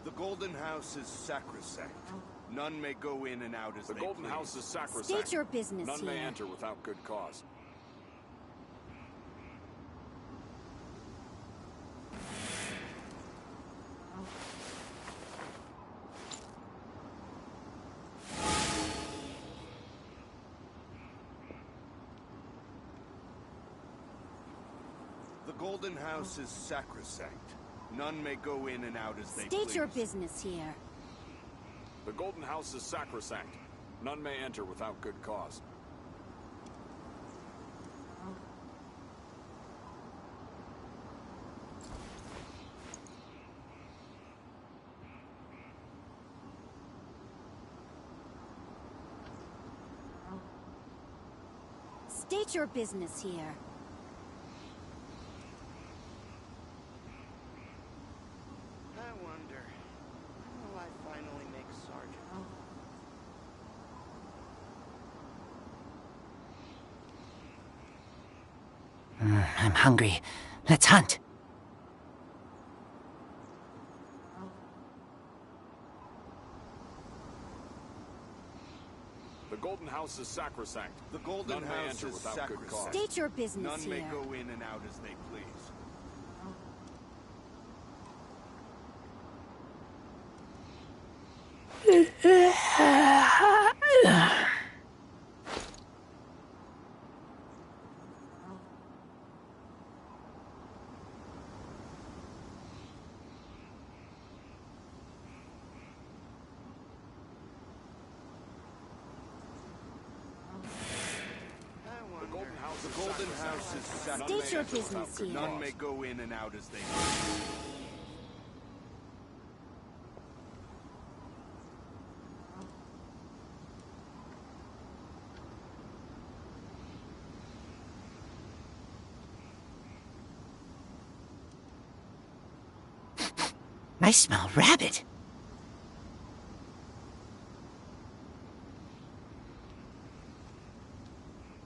The Golden House is sacrosanct. None may go in and out as they please. The Golden House is sacrosanct. State your business None here. may enter without good cause. The Golden House is sacrosanct. None may go in and out as they please. State your business here. The Golden House is sacrosanct. None may enter without good cause. State your business here. I wonder, when will I finally make Sergeant? I'm hungry. Let's hunt. The Golden House is sacrosanct. The Golden None may House enter is without good cause. sacrosanct. State your business None here. may go in and out as they please. The Golden House is sacrosanct. State your business here. None may go in and out as they please. I smell rabbit.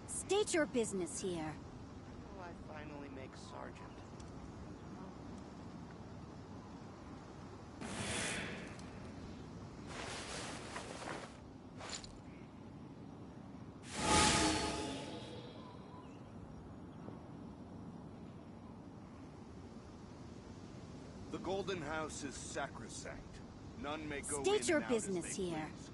State your business here. When will I finally make Sergeant? The Golden House is sacrosanct. None may go in State your and out as business they here. please.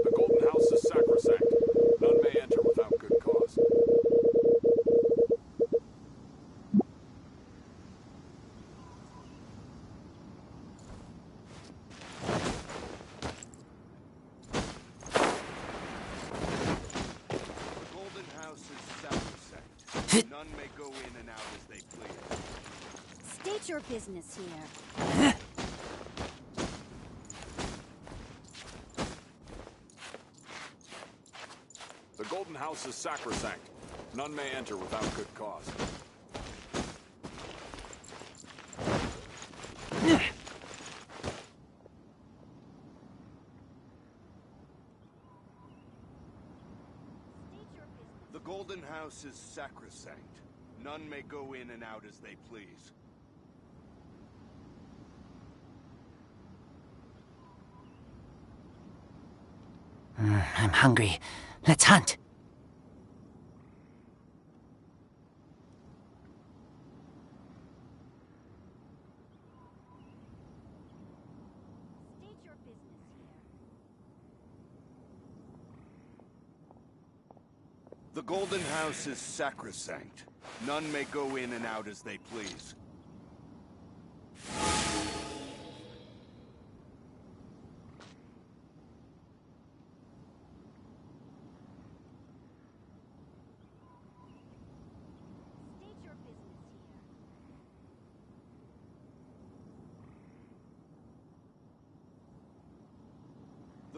The Golden House is sacrosanct. None may enter without good cause. The Golden House is sacrosanct. None may go in and out as they please. State your business here. The Golden House is sacrosanct. None may enter without good cause. The Golden House is sacrosanct. None may go in and out as they please. I'm hungry. Let's hunt. State your business here. The Golden House is sacrosanct. None may go in and out as they please.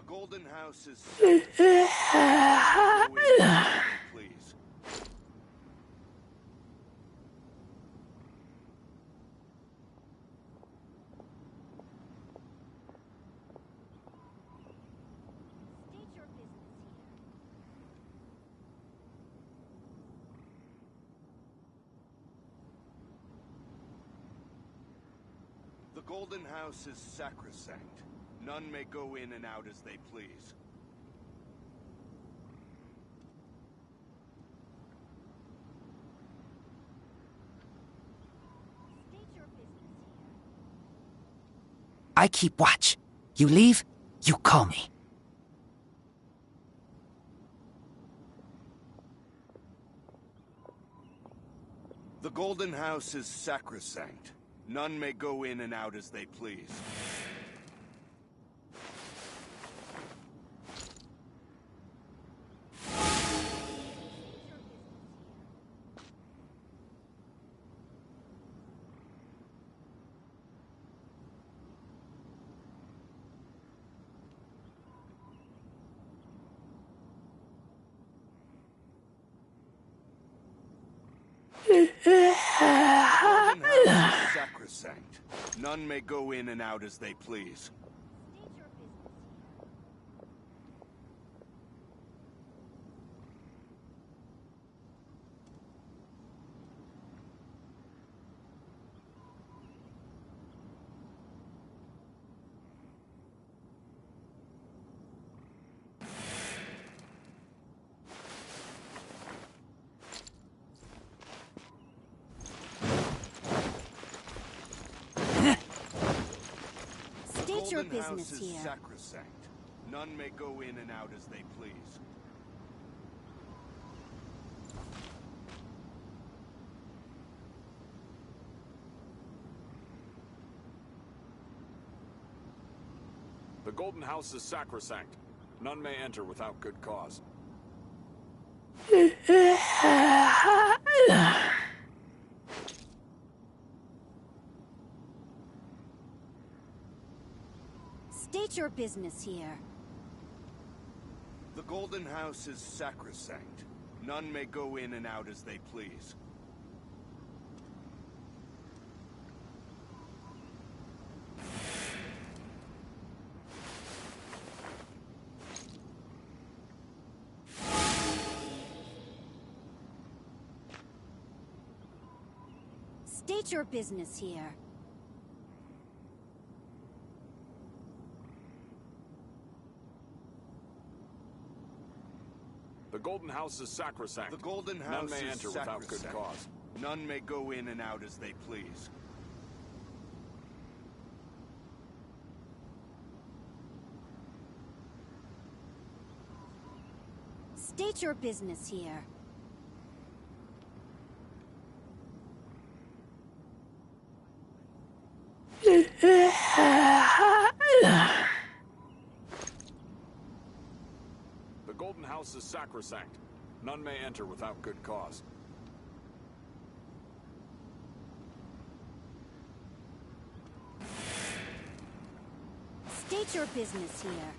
Golden House is sacrosanct. None may go in and out as they please. State your business here. The Golden House is sacrosanct. None may go in and out as they please. State your business here. I keep watch. You leave, you call me. The Golden House is sacrosanct. None may go in and out as they please. Golden House is sacrosanct. None may go in and out as they please. State your business here. State your Golden House business is here. sacrosanct. None may go in and out as they please. The Golden House is sacrosanct. None may enter without good cause. State your business here. The Golden House is sacrosanct. None may go in and out as they please. State your business here. The Golden House is sacrosanct. The Golden None House may is enter without good sacrosanct. cause. None may go in and out as they please. State your business here. The Golden House is sacrosanct. None may enter without good cause. State your business here.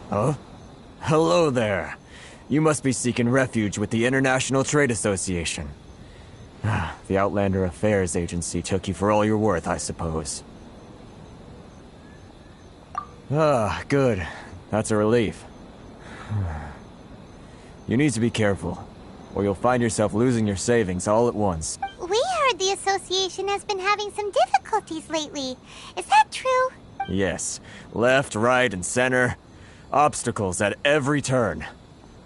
Huh? Hello there. You must be seeking refuge with the International Trade Association. The Outlander Affairs Agency took you for all you're worth, I suppose. Ah, good. That's a relief. You need to be careful, or you'll find yourself losing your savings all at once. We heard the association has been having some difficulties lately. Is that true? Yes. Left, right, and center. Obstacles at every turn.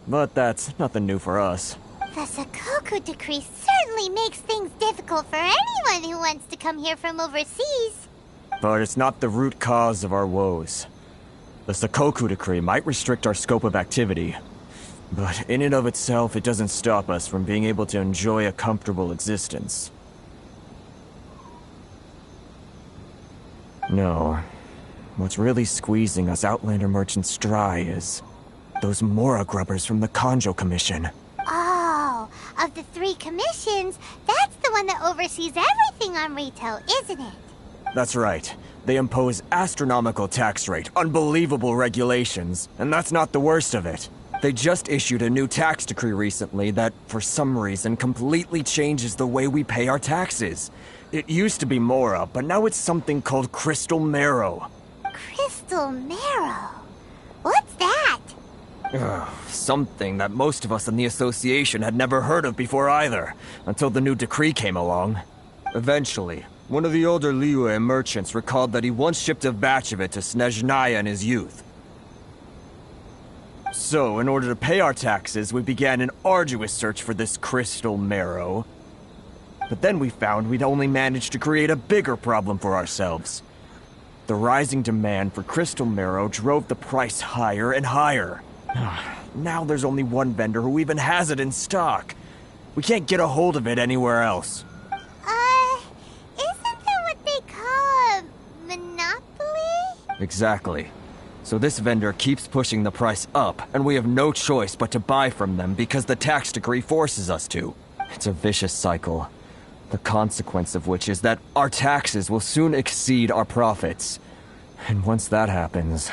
But that's nothing new for us. The Sakoku decree certainly makes things difficult for anyone who wants to come here from overseas. But it's not the root cause of our woes. The Sakoku decree might restrict our scope of activity, but in and of itself, it doesn't stop us from being able to enjoy a comfortable existence. No. What's really squeezing us Outlander merchants dry is those Mora grubbers from the Kanjo Commission. Oh, of the 3 commissions, that's the one that oversees everything on retail, isn't it? That's right. They impose astronomical tax rate, unbelievable regulations, and that's not the worst of it. They just issued a new tax decree recently that, for some reason, completely changes the way we pay our taxes. It used to be Mora, but now it's something called Crystal Marrow. Crystal Marrow? What's that? Something that most of us in the association had never heard of before either, until the new decree came along. Eventually, one of the older Liyue merchants recalled that he once shipped a batch of it to Snezhnaya in his youth. So, in order to pay our taxes, we began an arduous search for this Crystal Marrow. But then we found we'd only managed to create a bigger problem for ourselves. The rising demand for Crystal Marrow drove the price higher and higher. Now there's only one vendor who even has it in stock. We can't get a hold of it anywhere else. Isn't that what they call a monopoly? Exactly. So this vendor keeps pushing the price up, and we have no choice but to buy from them because the tax decree forces us to. It's a vicious cycle. The consequence of which is that our taxes will soon exceed our profits. And once that happens...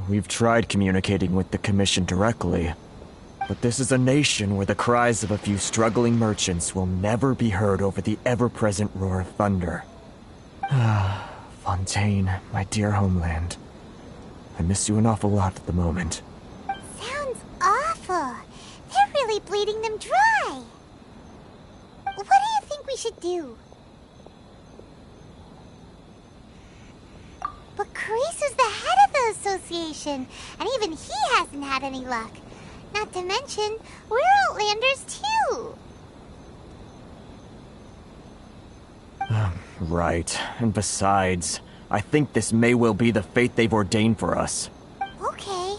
We've tried communicating with the Commission directly, but this is a nation where the cries of a few struggling merchants will never be heard over the ever-present roar of thunder. Fontaine, my dear homeland. I miss you an awful lot at the moment. Sounds awful. They're really bleeding them dry. What do you think we should do? But Carice is the head of the association, and even he hasn't had any luck. Not to mention, we're Outlanders too. Right. And besides, I think this may well be the fate they've ordained for us. Okay.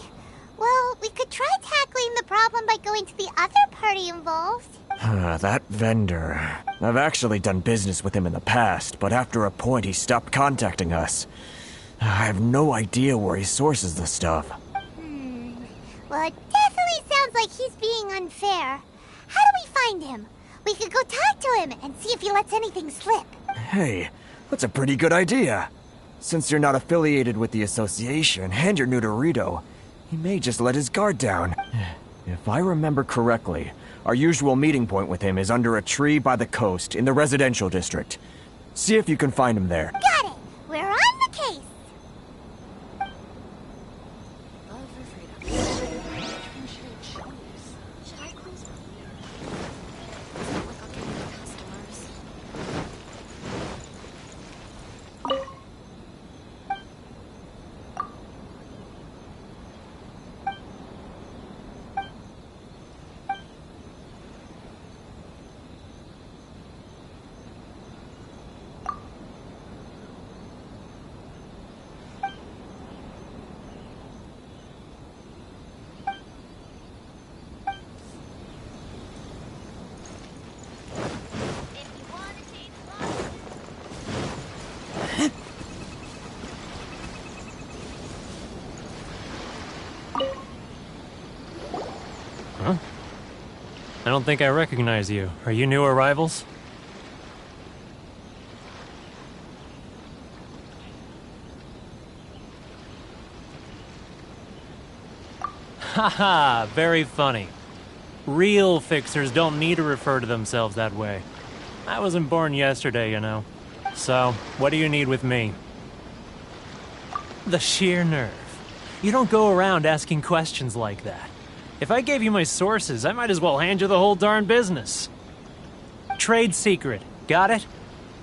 Well, we could try tackling the problem by going to the other party involved. That vendor. I've actually done business with him in the past, but after a point he stopped contacting us. I have no idea where he sources the stuff. Well, it definitely sounds like he's being unfair. How do we find him? We could go talk to him and see if he lets anything slip. Hey, that's a pretty good idea. Since you're not affiliated with the association and you're new to Rito, he may just let his guard down. If I remember correctly, our usual meeting point with him is under a tree by the coast in the residential district. See if you can find him there. Got it! We're on the case! I don't think I recognize you. Are you new arrivals? Haha, very funny. Real fixers don't need to refer to themselves that way. I wasn't born yesterday, you know. So, what do you need with me? The sheer nerve. You don't go around asking questions like that. If I gave you my sources, I might as well hand you the whole darn business. Trade secret, got it?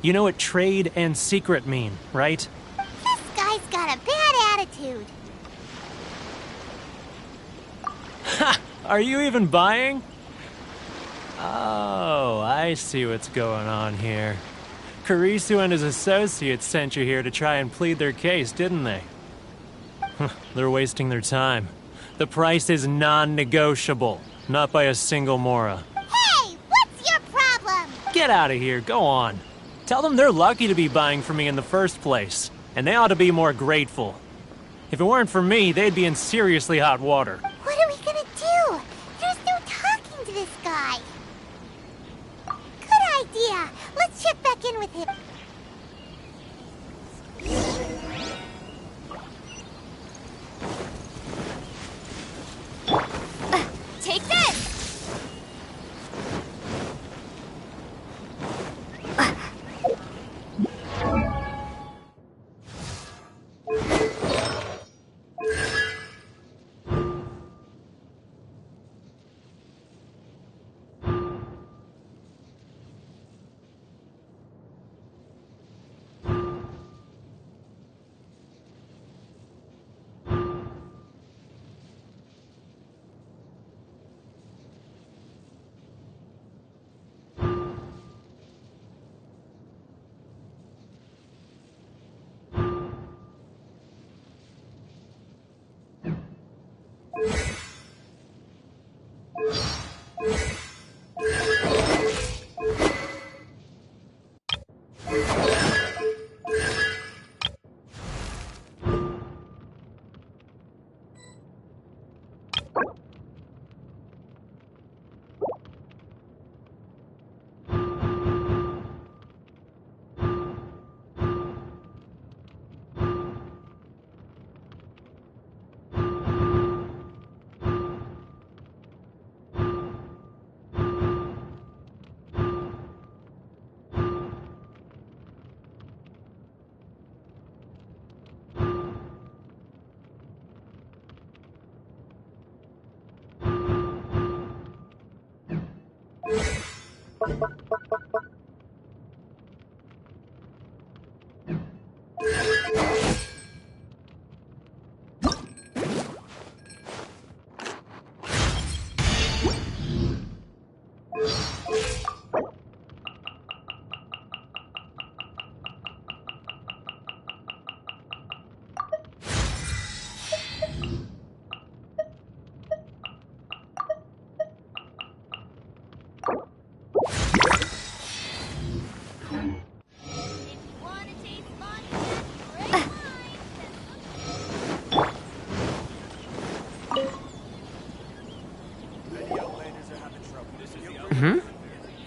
You know what trade and secret mean, right? This guy's got a bad attitude. Ha! Are you even buying? Oh, I see what's going on here. Karisu and his associates sent you here to try and plead their case, didn't they? They're wasting their time. The price is non-negotiable, not by a single Mora. Hey, what's your problem? Get out of here, go on. Tell them they're lucky to be buying from me in the first place, and they ought to be more grateful. If it weren't for me, they'd be in seriously hot water. What are we gonna do? There's no talking to this guy. Good idea. Let's check back in with him. Take this!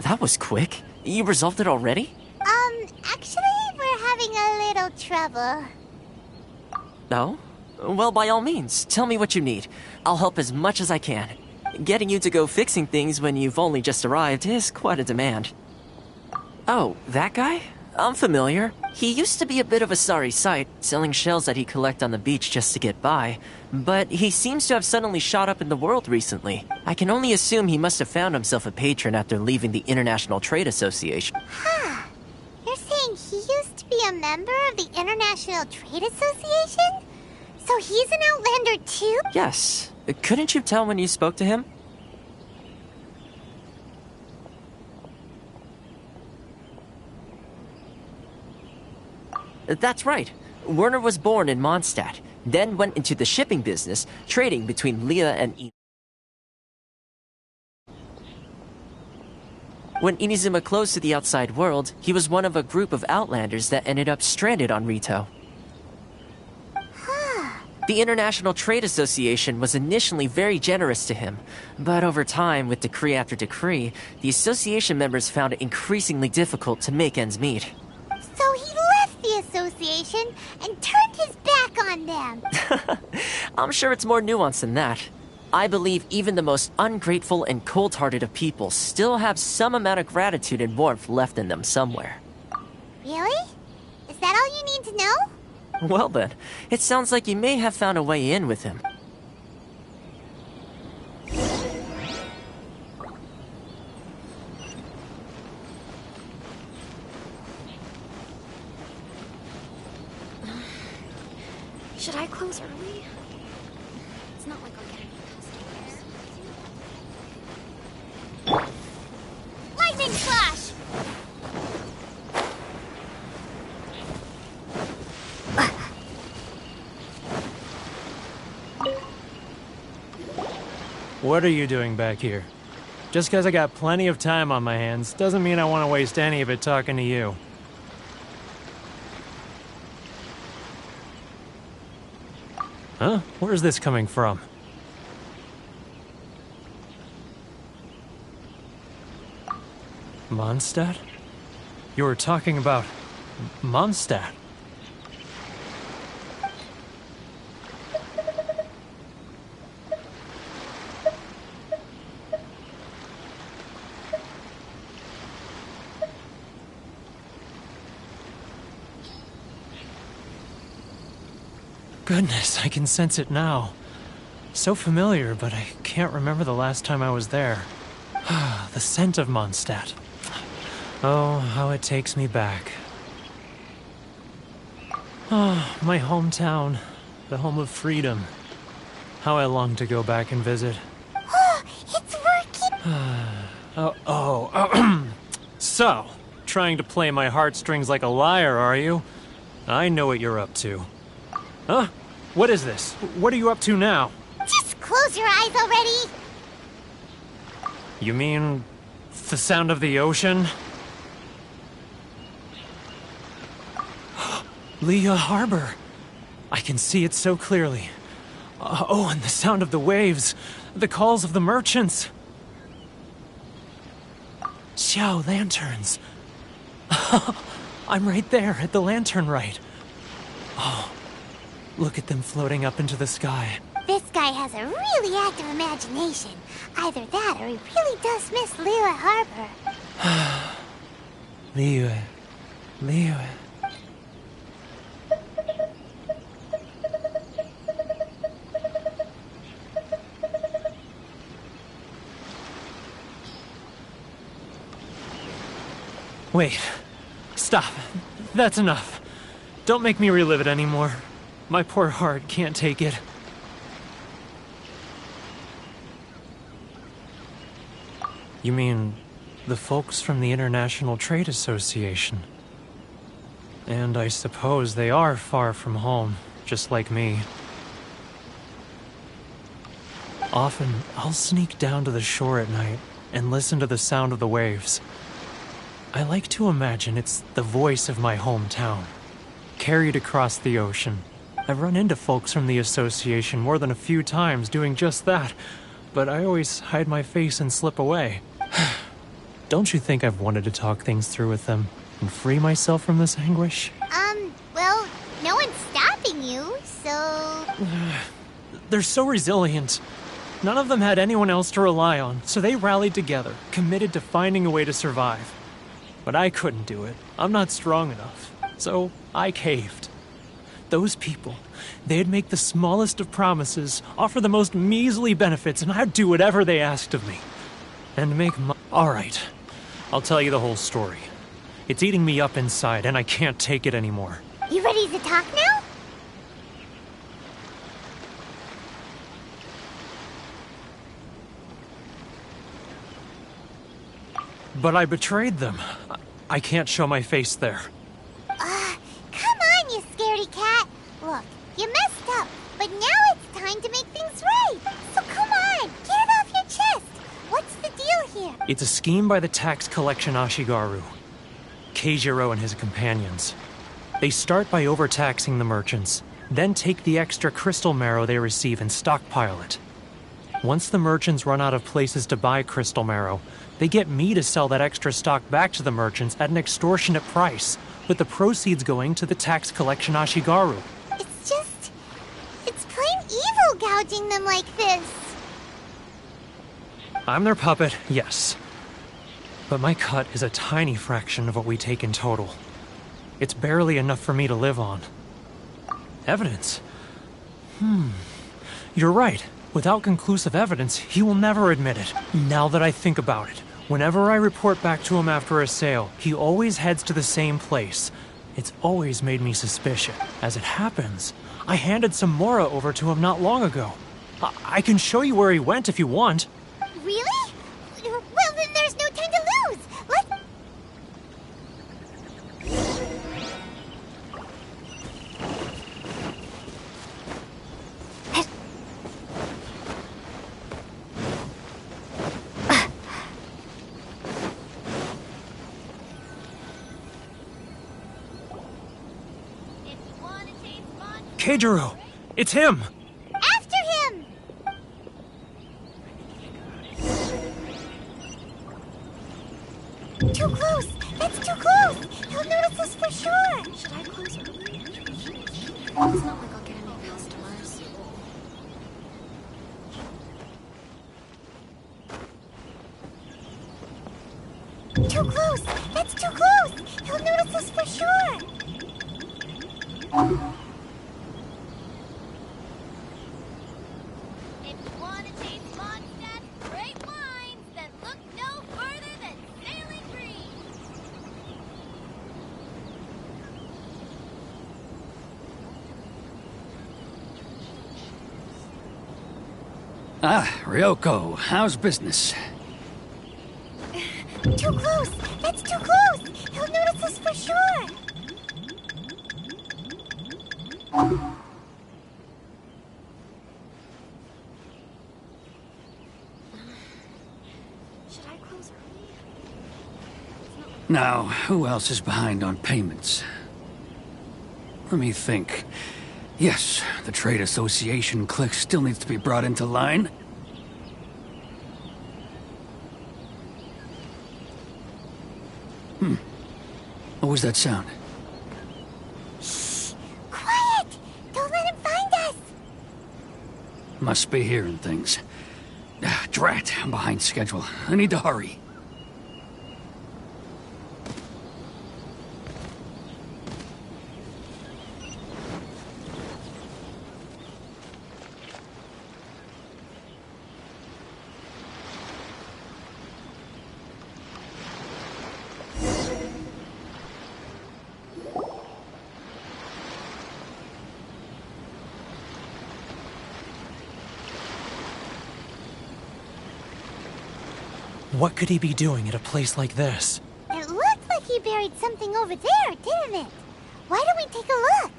That was quick. You resolved it already? Actually, we're having a little trouble. No? Well, by all means, tell me what you need. I'll help as much as I can. Getting you to go fixing things when you've only just arrived is quite a demand. Oh, that guy? I'm familiar. He used to be a bit of a sorry sight, selling shells that he'd collect on the beach just to get by. But he seems to have suddenly shot up in the world recently. I can only assume he must have found himself a patron after leaving the International Trade Association. Huh. You're saying he used to be a member of the International Trade Association? So he's an Outlander too? Yes. Couldn't you tell when you spoke to him? That's right. Werner was born in Mondstadt, then went into the shipping business, trading between Leah and When Inazuma closed to the outside world, he was one of a group of Outlanders that ended up stranded on Rito. The International Trade Association was initially very generous to him, but over time, with decree after decree, the association members found it increasingly difficult to make ends meet. So he left the association and turned his back on them. I'm sure it's more nuanced than that. I believe even the most ungrateful and cold-hearted of people still have some amount of gratitude and warmth left in them somewhere. Really? Is that all you need to know? Well then, it sounds like you may have found a way in with him. Should I close early? It's not like I'll get any customers. Lightning flash! What are you doing back here? Just because I got plenty of time on my hands doesn't mean I want to waste any of it talking to you. Huh? Where's this coming from? Mondstadt? You were talking about Mondstadt. Goodness, I can sense it now. So familiar, but I can't remember the last time I was there. The scent of Mondstadt. Oh, how it takes me back. Oh, my hometown. The home of freedom. How I long to go back and visit. Oh, it's working! So, trying to play my heartstrings like a liar, are you? I know what you're up to. Huh? What is this? What are you up to now? Just close your eyes already! You mean the sound of the ocean? Leah Harbor. I can see it so clearly. Oh, and the sound of the waves. The calls of the merchants. Xiao lanterns. I'm right there at the lantern right. Oh, look at them floating up into the sky. This guy has a really active imagination. Either that or he really does miss Liyue Harbor. Liyue. Wait. Stop. That's enough. Don't make me relive it anymore. My poor heart can't take it. You mean the folks from the International Trade Association? And I suppose they are far from home, just like me. Often, I'll sneak down to the shore at night and listen to the sound of the waves. I like to imagine it's the voice of my hometown, carried across the ocean. I've run into folks from the association more than a few times doing just that, but I always hide my face and slip away. Don't you think I've wanted to talk things through with them and free myself from this anguish? Well, no one's stopping you, so... They're so resilient. None of them had anyone else to rely on, so they rallied together, committed to finding a way to survive. But I couldn't do it. I'm not strong enough. So I caved. Those people, they'd make the smallest of promises, offer the most measly benefits, and I'd do whatever they asked of me. And make my... All right. I'll tell you the whole story. It's eating me up inside, and I can't take it anymore. You ready to talk now? But I betrayed them. I can't show my face there. Come on, you scaredy cat. Look, you messed up, but now it's time to make things right. So come on, get it off your chest. What's the deal here? It's a scheme by the tax collection Ashigaru, Keijiro and his companions. They start by overtaxing the merchants, then take the extra crystal marrow they receive and stockpile it. Once the merchants run out of places to buy crystal marrow, they get me to sell that extra stock back to the merchants at an extortionate price, with the proceeds going to the tax collection Ashigaru. It's plain evil gouging them like this. I'm their puppet, yes. But my cut is a tiny fraction of what we take in total. It's barely enough for me to live on. Evidence? You're right. Without conclusive evidence, he will never admit it. Now that I think about it, whenever I report back to him after a sale, he always heads to the same place. It's always made me suspicious. As it happens, I handed some Mora over to him not long ago. I can show you where he went if you want. Really? Well, then there's no time to lose. Let's... Keijiro! It's him! After him! Too close! That's too close! He'll notice us for sure! Should I close early? It's not like I'll get any customers. Too close! That's too close! He'll notice us for sure! If you want to taste Mondstadt's great wines, then look no further than Sailing Green. Ah, Ryoko, how's business? Too close! That's too close! He'll notice us for sure! Should I close early? Now, who else is behind on payments? Let me think. Yes, the trade association clique still needs to be brought into line. What was that sound? Quiet! Don't let him find us! Must be hearing things. Ah, drat, I'm behind schedule. I need to hurry. What could he be doing at a place like this? It looked like he buried something over there, didn't it? Why don't we take a look?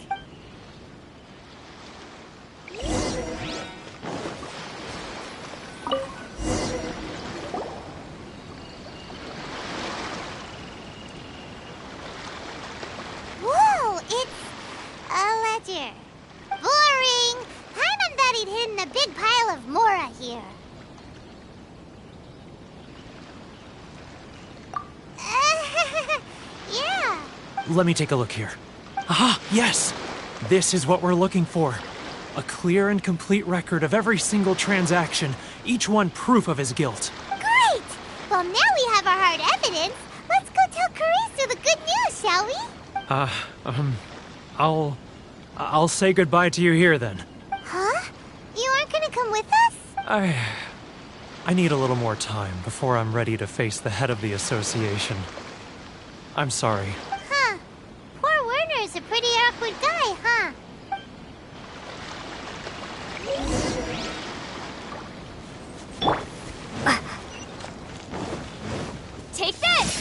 Whoa, it's a ledger. Boring! Paimon thought he'd hidden a big pile of Mora here. Yeah. Let me take a look here. Aha, yes! This is what we're looking for. A clear and complete record of every single transaction, each one proof of his guilt. Great! Well, now we have our hard evidence. Let's go tell Karisu the good news, shall we? I'll say goodbye to you here then. Huh? You aren't gonna come with us? I need a little more time before I'm ready to face the head of the association. I'm sorry. Huh. Poor Werner's a pretty awkward guy, huh? Take this!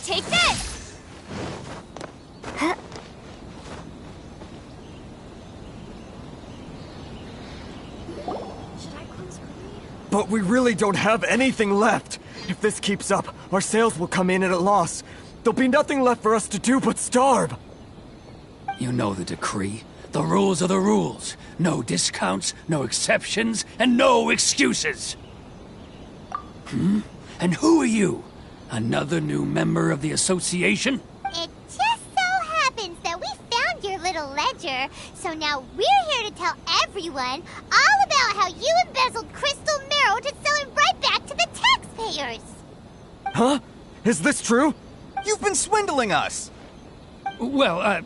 Take this! But we really don't have anything left. If this keeps up, our sales will come in at a loss. There'll be nothing left for us to do but starve. You know the decree. The rules are the rules. No discounts, no exceptions, and no excuses. And who are you? Another new member of the association? It just so happens that we found your little ledger, so now we're here to tell everyone all about how you embezzled crystal marrow to sell it right back to the taxpayers. Huh? Is this true? You've been swindling us! Well,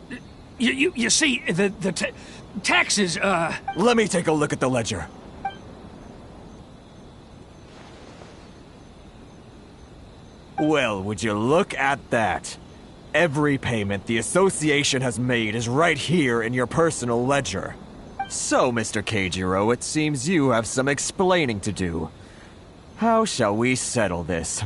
you see, the taxes, Let me take a look at the ledger. Well, would you look at that? Every payment the association has made is right here in your personal ledger. So, Mr. Keijiro, it seems you have some explaining to do. How shall we settle this,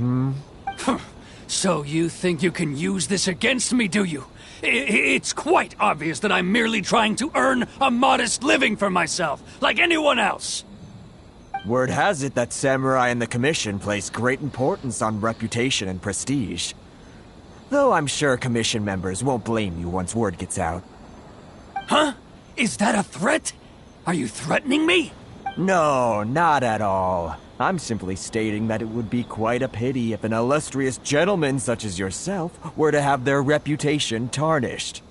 So you think you can use this against me, do you? It's quite obvious that I'm merely trying to earn a modest living for myself, like anyone else. Word has it that Samurai and the Commission place great importance on reputation and prestige. Though I'm sure Commission members won't blame you once word gets out. Huh? Is that a threat? Are you threatening me? No, not at all. I'm simply stating that it would be quite a pity if an illustrious gentleman such as yourself were to have their reputation tarnished.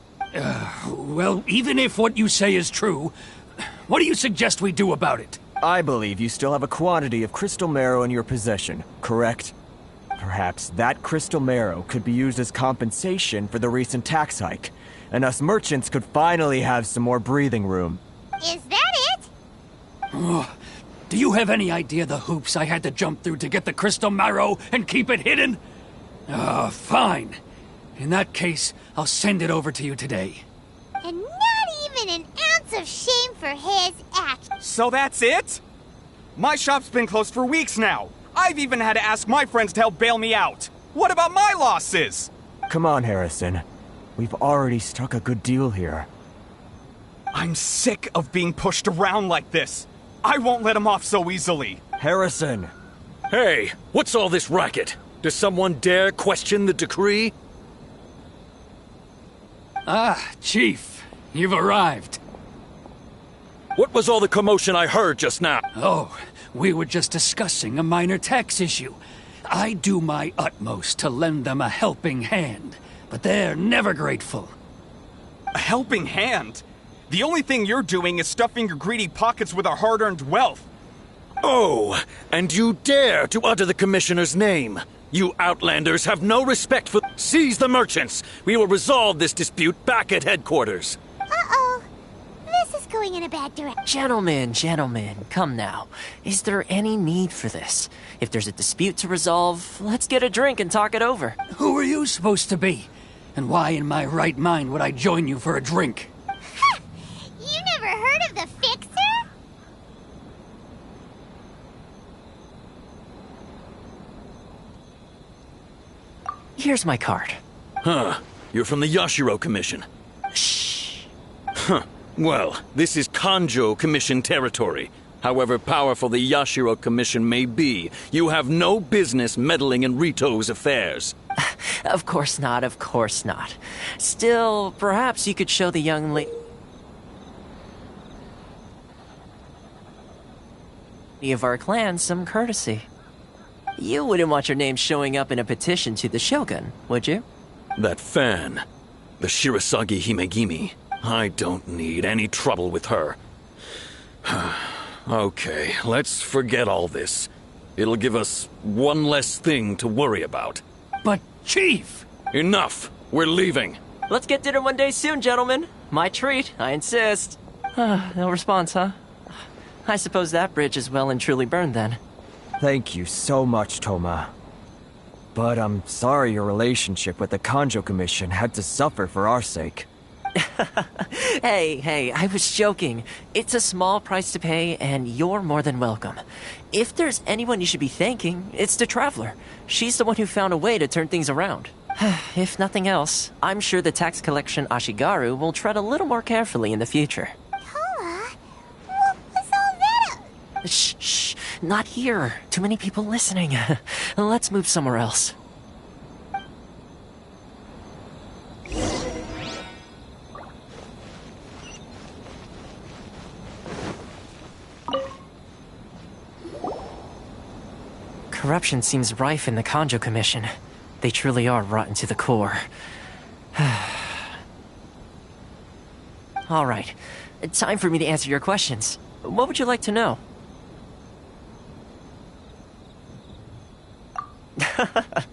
Well, even if what you say is true, what do you suggest we do about it? I believe you still have a quantity of crystal marrow in your possession, correct? Perhaps that crystal marrow could be used as compensation for the recent tax hike, and us merchants could finally have some more breathing room. Is that it? Do you have any idea the hoops I had to jump through to get the crystal marrow and keep it hidden? Fine. In that case, I'll send it over to you today. And not even an ounce of shame for his act. So that's it? My shop's been closed for weeks now. I've even had to ask my friends to help bail me out. What about my losses? Come on, Harrison. We've already struck a good deal here. I'm sick of being pushed around like this. I won't let him off so easily. Harrison! Hey, what's all this racket? Does someone dare question the decree? Chief, you've arrived. What was all the commotion I heard just now? Oh, we were just discussing a minor tax issue. I do my utmost to lend them a helping hand, but they're never grateful. A helping hand? The only thing you're doing is stuffing your greedy pockets with our hard-earned wealth. Oh, and you dare to utter the Commissioner's name. You outlanders have no respect for— Seize the merchants! We will resolve this dispute back at headquarters. Uh-oh. This is going in a bad direction. Gentlemen, come now. Is there any need for this? If there's a dispute to resolve, let's get a drink and talk it over. Who are you supposed to be? And why in my right mind would I join you for a drink? You never heard of the Fixer? Here's my card. Huh. You're from the Yashiro Commission. Shh. Huh. Well, this is Kanjo Commission territory. However powerful the Yashiro Commission may be, you have no business meddling in Rito's affairs. Of course not. Still, perhaps you could show the young lady of our clan some courtesy. You wouldn't want your name showing up in a petition to the Shogun, would you? That fan, the Shirasagi Himegimi. I don't need any trouble with her. Okay, let's forget all this. It'll give us one less thing to worry about. But, Chief! Enough! We're leaving. Let's get dinner one day soon, gentlemen. My treat, I insist. No response, huh? I suppose that bridge is well and truly burned then. Thank you so much, Toma. But I'm sorry your relationship with the Kanjo Commission had to suffer for our sake. Hey, I was joking. It's a small price to pay, and you're more than welcome. If there's anyone you should be thanking, it's the Traveler. She's the one who found a way to turn things around. If nothing else, I'm sure the tax collection Ashigaru will tread a little more carefully in the future. Toma? What was all that? Shh, shh, not here. Too many people listening. Let's move somewhere else. Corruption seems rife in the Kanjo Commission. They truly are rotten to the core. Alright, time for me to answer your questions. What would you like to know?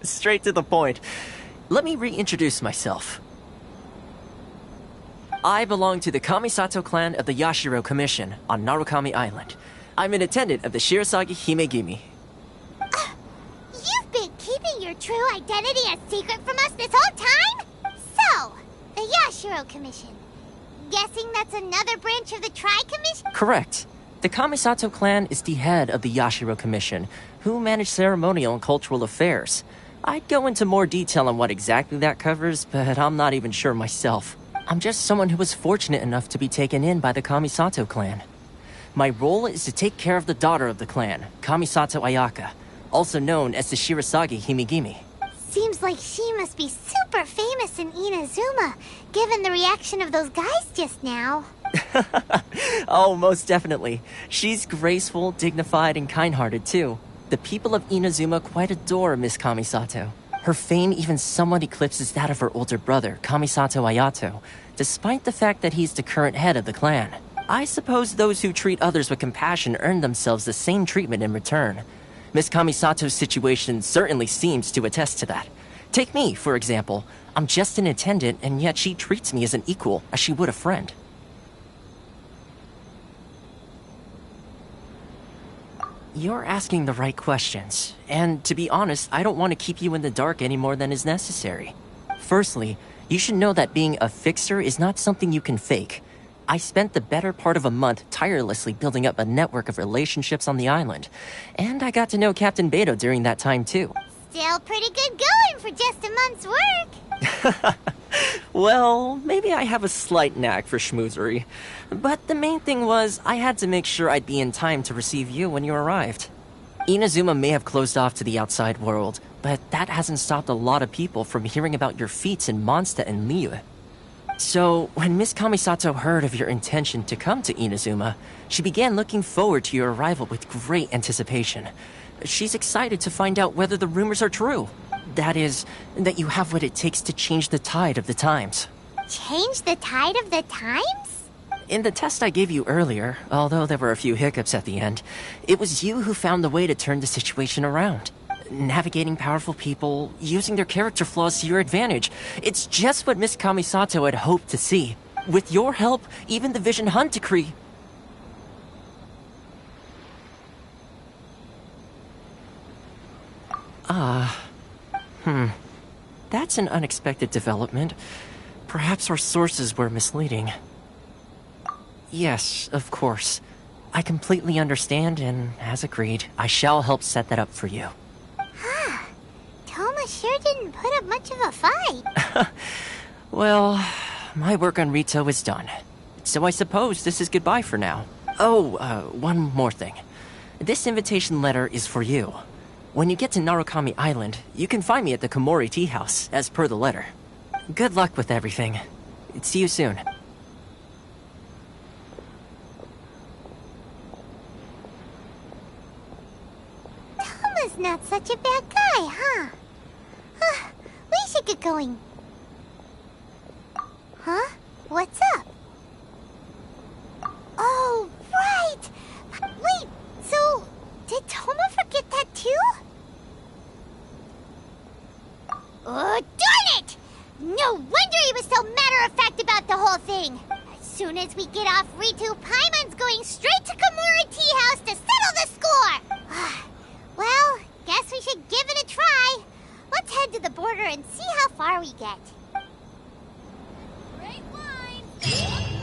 Straight to the point. Let me reintroduce myself. I belong to the Kamisato clan of the Yashiro Commission on Narukami Island. I'm an attendant of the Shirasagi Himegimi. You've been keeping your true identity a secret from us this whole time? So, the Yashiro Commission. Guessing that's another branch of the Tri-Commission? Correct. The Kamisato clan is the head of the Yashiro Commission, who manage ceremonial and cultural affairs. I'd go into more detail on what exactly that covers, but I'm not even sure myself. I'm just someone who was fortunate enough to be taken in by the Kamisato clan. My role is to take care of the daughter of the clan, Kamisato Ayaka, also known as the Shirasagi Himegimi. Seems like she must be super famous in Inazuma, given the reaction of those guys just now. Oh, most definitely. She's graceful, dignified, and kind-hearted, too. The people of Inazuma quite adore Miss Kamisato. Her fame even somewhat eclipses that of her older brother, Kamisato Ayato, despite the fact that he's the current head of the clan. I suppose those who treat others with compassion earn themselves the same treatment in return. Miss Kamisato's situation certainly seems to attest to that. Take me, for example. I'm just an attendant, and yet she treats me as an equal, as she would a friend. You're asking the right questions, and to be honest, I don't want to keep you in the dark any more than is necessary. Firstly, you should know that being a fixer is not something you can fake. I spent the better part of a month tirelessly building up a network of relationships on the island, and I got to know Captain Beto during that time too. Still pretty good going for just a month's work. Well, maybe I have a slight knack for schmoozery, but the main thing was I had to make sure I'd be in time to receive you when you arrived. Inazuma may have closed off to the outside world, but that hasn't stopped a lot of people from hearing about your feats in Mondstadt and Liyue. So, when Miss Kamisato heard of your intention to come to Inazuma, she began looking forward to your arrival with great anticipation. She's excited to find out whether the rumors are true. That is, that you have what it takes to change the tide of the times. Change the tide of the times? In the test I gave you earlier, although there were a few hiccups at the end, it was you who found the way to turn the situation around. Navigating powerful people, using their character flaws to your advantage. It's just what Miss Kamisato had hoped to see. With your help, even the Vision Hunt decree... That's an unexpected development. Perhaps our sources were misleading. Yes, of course. I completely understand, and as agreed, I shall help set that up for you. Toma sure didn't put up much of a fight. Well, my work on Rito is done. So I suppose this is goodbye for now. Oh, one more thing. This invitation letter is for you. When you get to Narukami Island, you can find me at the Komori Tea House, as per the letter. Good luck with everything. See you soon. Toma's not such a bad guy, huh? We should get going. Huh? What's up? Oh, right! Wait, so did Toma forget that too? Oh, darn it! No wonder he was so matter-of-fact about the whole thing. As soon as we get off Ritu, Paimon's going straight to Komori Tea House to settle the score! Well, guess we should give it a try. Let's head to the border and see how far we get. Great wine! Look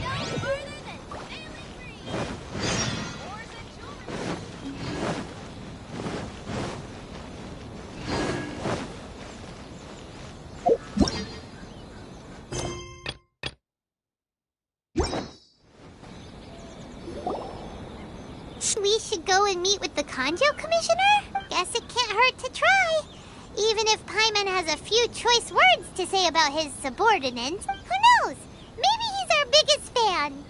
no further than Sailing Green! Wars and children. we should go and meet with the Conjo Commissioner? Guess it can't hurt to try. Even if Paimon has a few choice words to say about his subordinates, who knows? Maybe he's our biggest fan.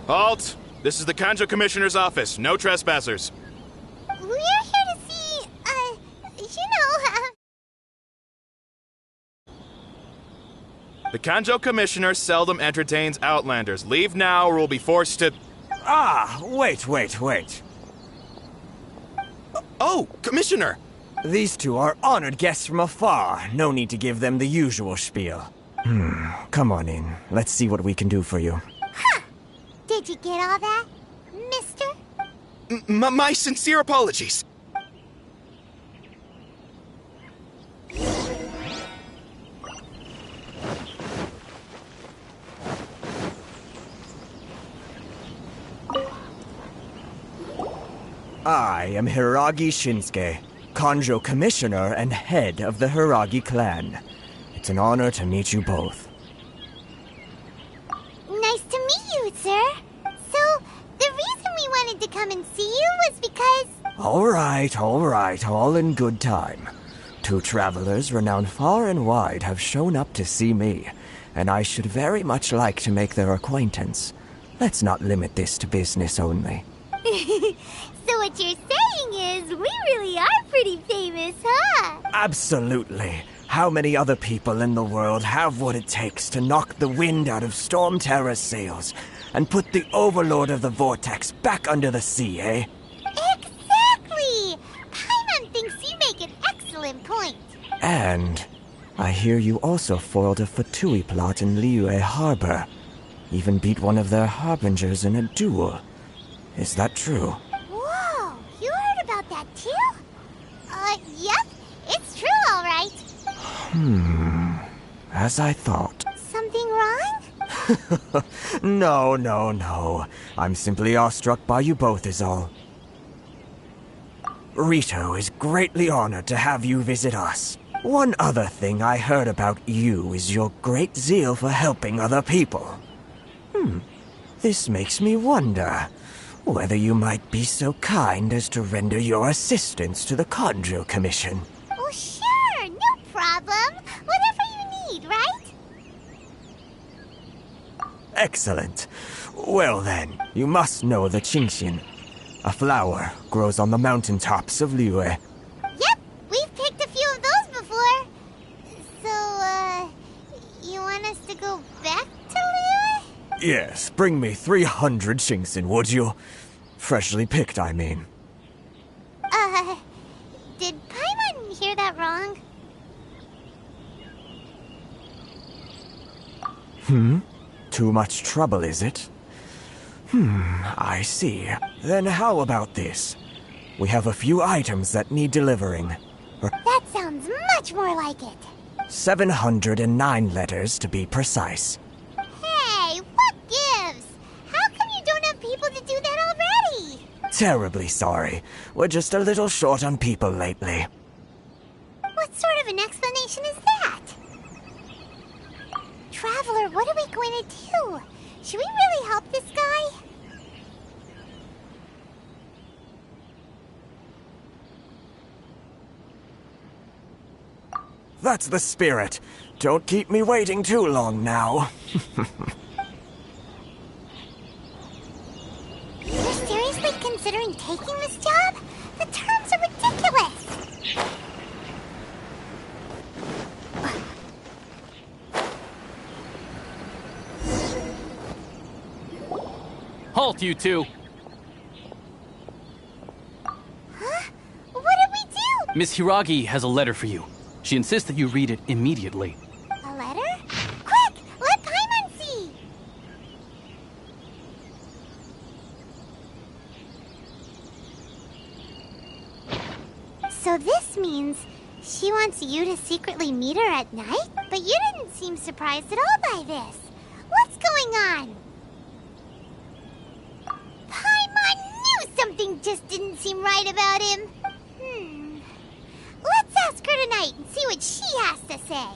Halt! This is the Kanjo Commissioner's office. No trespassers. We're here to see, The Kanjo Commissioner seldom entertains Outlanders. Leave now or we'll be forced to... Ah, wait. Oh, Commissioner! These two are honored guests from afar. No need to give them the usual spiel. Come on in. Let's see what we can do for you. Did you get all that, mister? My sincere apologies. I am Hiragi Shinsuke, Kanjo Commissioner and head of the Hiragi clan. It's an honor to meet you both. Nice to meet you, sir. So, the reason we wanted to come and see you was because... All right, all in good time. Two travelers renowned far and wide have shown up to see me, and I should very much like to make their acquaintance. Let's not limit this to business only. So what you're saying is, we really are pretty famous, huh? Absolutely. How many other people in the world have what it takes to knock the wind out of Storm Terror's sails and put the Overlord of the Vortex back under the sea, eh? Exactly! Paimon thinks you make an excellent point. And I hear you also foiled a Fatui plot in Liyue Harbor. Even beat one of their harbingers in a duel. Is that true? Whoa, you heard about that too? Yep, it's true, all right. As I thought. Something wrong? No. I'm simply awestruck by you both is all. Rito is greatly honored to have you visit us. One other thing I heard about you is your great zeal for helping other people. This makes me wonder whether you might be so kind as to render your assistance to the Kanjo Commission. Oh, sure, no problem. Whatever you need, right? Excellent. Well then, you must know the Qingxian. A flower grows on the mountaintops of Liyue. Yep, we've picked a few of those before. So, you want us to go back to Liyue? Yes, bring me 300 Qingxian, would you? Freshly picked, I mean. Did Paimon hear that wrong? Too much trouble, is it? I see. Then how about this? We have a few items that need delivering. That sounds much more like it. 709 letters, to be precise. Hey, what gives? How come you don't have people to do that already? Terribly sorry. We're just a little short on people lately. What sort of an explanation is that? Traveler, what are we going to do? Should we really help this guy? That's the spirit. Don't keep me waiting too long now. You're seriously considering taking this job? The terms are ridiculous! Halt, you two! Huh? What did we do? Miss Hiragi has a letter for you. She insists that you read it immediately. A letter? Quick! Let Paimon see! So this means she wants you to secretly meet her at night? But you didn't seem surprised at all by this. What's going on? Paimon knew something just didn't seem right about him. Let's ask her tonight and see what she has to say.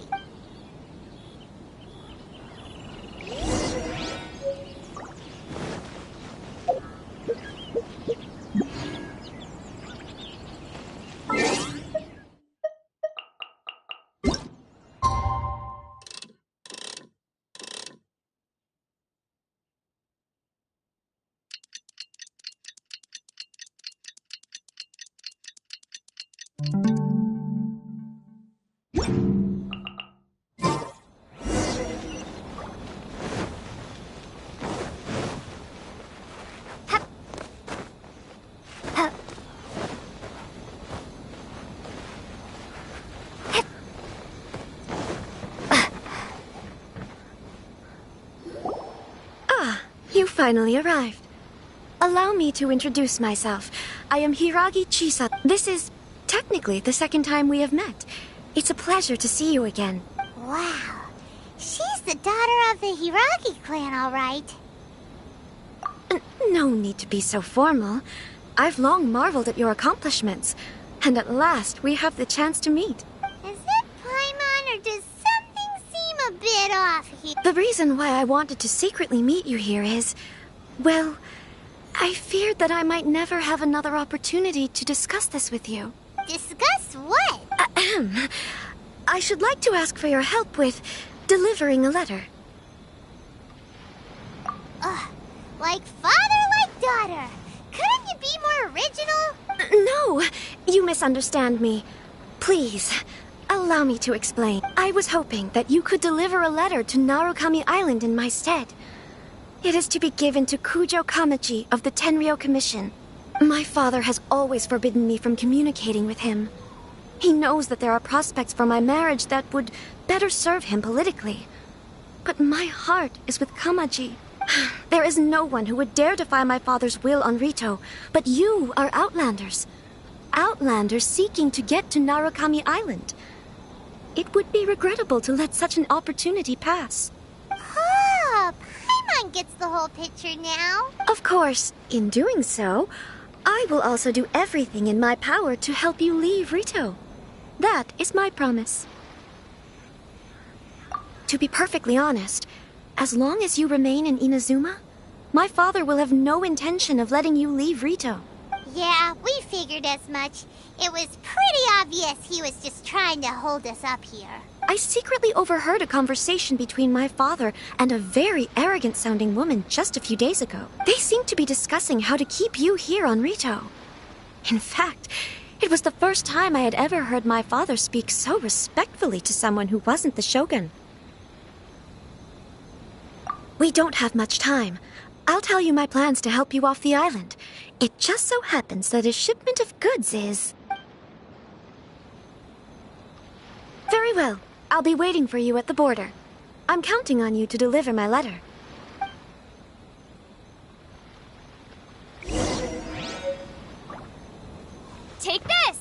You finally arrived. Allow me to introduce myself. I am Hiragi Chisa. This is technically the second time we have met. It's a pleasure to see you again. Wow. She's the daughter of the Hiragi clan, all right. No need to be so formal. I've long marveled at your accomplishments. And at last, we have the chance to meet. Is it Paimon, or does something seem a bit off here? The reason why I wanted to secretly meet you here is, well, I feared that I might never have another opportunity to discuss this with you. Discuss what? I should like to ask for your help with delivering a letter. Like father, like daughter. Couldn't you be more original? No, you misunderstand me. Please, allow me to explain. I was hoping that you could deliver a letter to Narukami Island in my stead. It is to be given to Kujo Kamachi of the Tenryou Commission. My father has always forbidden me from communicating with him. He knows that there are prospects for my marriage that would better serve him politically. But my heart is with Kamaji. There is no one who would dare defy my father's will on Rito, but you are Outlanders. Outlanders seeking to get to Narukami Island. It would be regrettable to let such an opportunity pass. Oh, Paimon gets the whole picture now. Of course, in doing so, I will also do everything in my power to help you leave Rito. That is my promise. To be perfectly honest, as long as you remain in Inazuma, my father will have no intention of letting you leave Rito. Yeah, we figured as much. It was pretty obvious he was just trying to hold us up here. I secretly overheard a conversation between my father and a very arrogant-sounding woman just a few days ago. They seemed to be discussing how to keep you here on Rito. In fact, it was the first time I had ever heard my father speak so respectfully to someone who wasn't the shogun. We don't have much time. I'll tell you my plans to help you off the island. It just so happens that a shipment of goods is... Very well. I'll be waiting for you at the border. I'm counting on you to deliver my letter. Take this!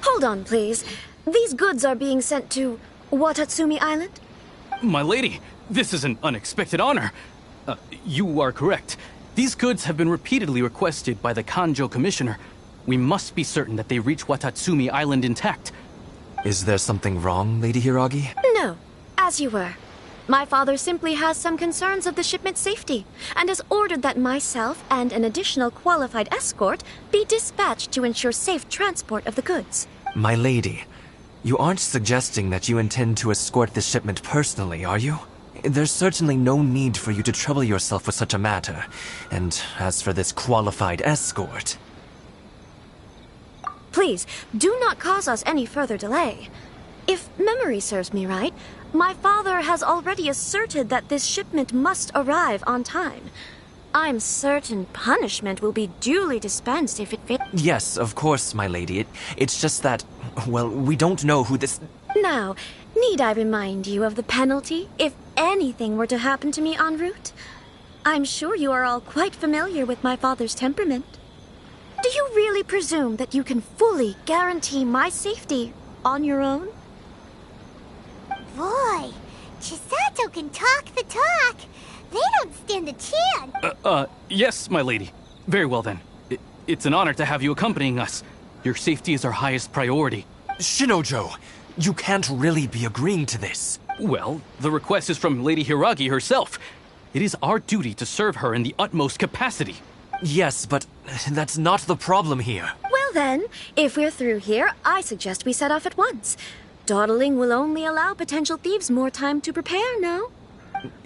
Hold on, please. These goods are being sent to Watatsumi Island? My lady, this is an unexpected honor. You are correct. These goods have been repeatedly requested by the Kanjo Commissioner. We must be certain that they reach Watatsumi Island intact. Is there something wrong, Lady Hiragi? No, as you were. My father simply has some concerns of the shipment's safety, and has ordered that myself and an additional qualified escort be dispatched to ensure safe transport of the goods. My lady, you aren't suggesting that you intend to escort this shipment personally, are you? There's certainly no need for you to trouble yourself with such a matter. And as for this qualified escort... Please, do not cause us any further delay. If memory serves me right, my father has already asserted that this shipment must arrive on time. I'm certain punishment will be duly dispensed if it fits. Yes, of course, my lady. It's just that, well, we don't know who this... Now, need I remind you of the penalty if anything were to happen to me en route? I'm sure you are all quite familiar with my father's temperament. Do you really presume that you can fully guarantee my safety on your own? Boy, Chisato can talk the talk. They don't stand a chance. Yes, my lady. Very well then. It's an honor to have you accompanying us. Your safety is our highest priority. Shinojo, you can't really be agreeing to this. Well, the request is from Lady Hiragi herself. It is our duty to serve her in the utmost capacity. Yes, but that's not the problem here. Well then, if we're through here, I suggest we set off at once. Dawdling will only allow potential thieves more time to prepare, no?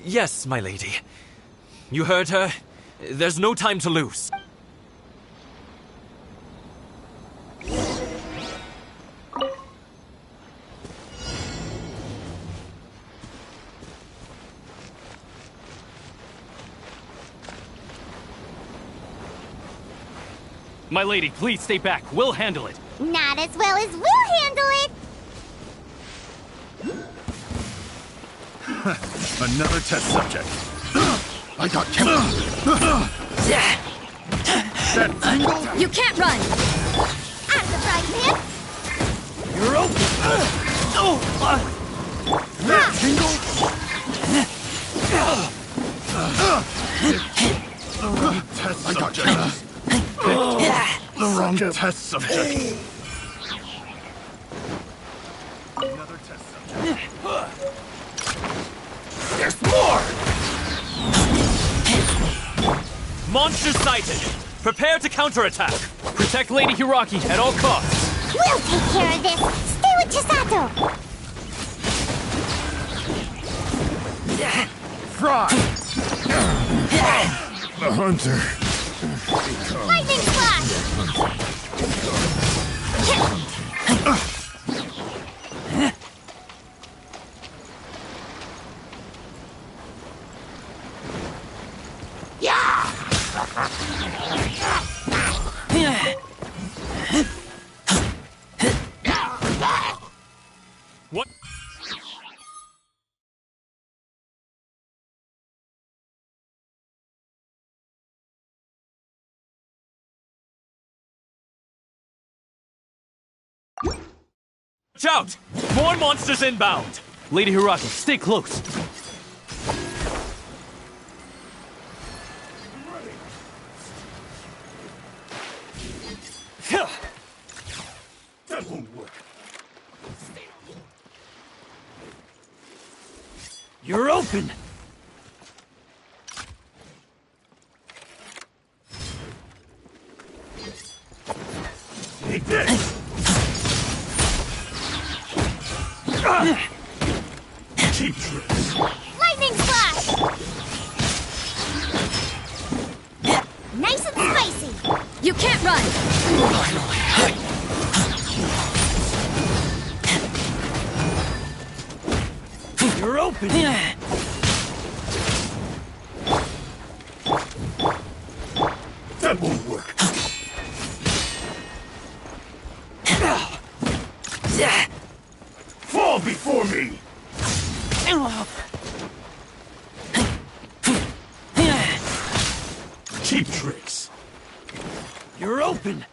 Yes, my lady. You heard her. There's no time to lose. My lady, please stay back. We'll handle it. Not as well as we'll handle it. Another test subject. I got killed. That tingle? You can't run! I'm the frying pan. You're open. That tingle? The wrong test subject. The wrong test subject. Another test subject. There's more! Monster sighted! Prepare to counterattack! Protect Lady Hiragi at all costs! We'll take care of this! Stay with Chisato! Fry! The hunter. Lightning flash! What? Watch out! More monsters inbound! Lady Hiragi, stay close. That won't work. You're open! Take this! Cheap tricks. Lightning flash! Nice and spicy! You can't run! You're open! That won't work. Fall before me! Cheap tricks. You're open!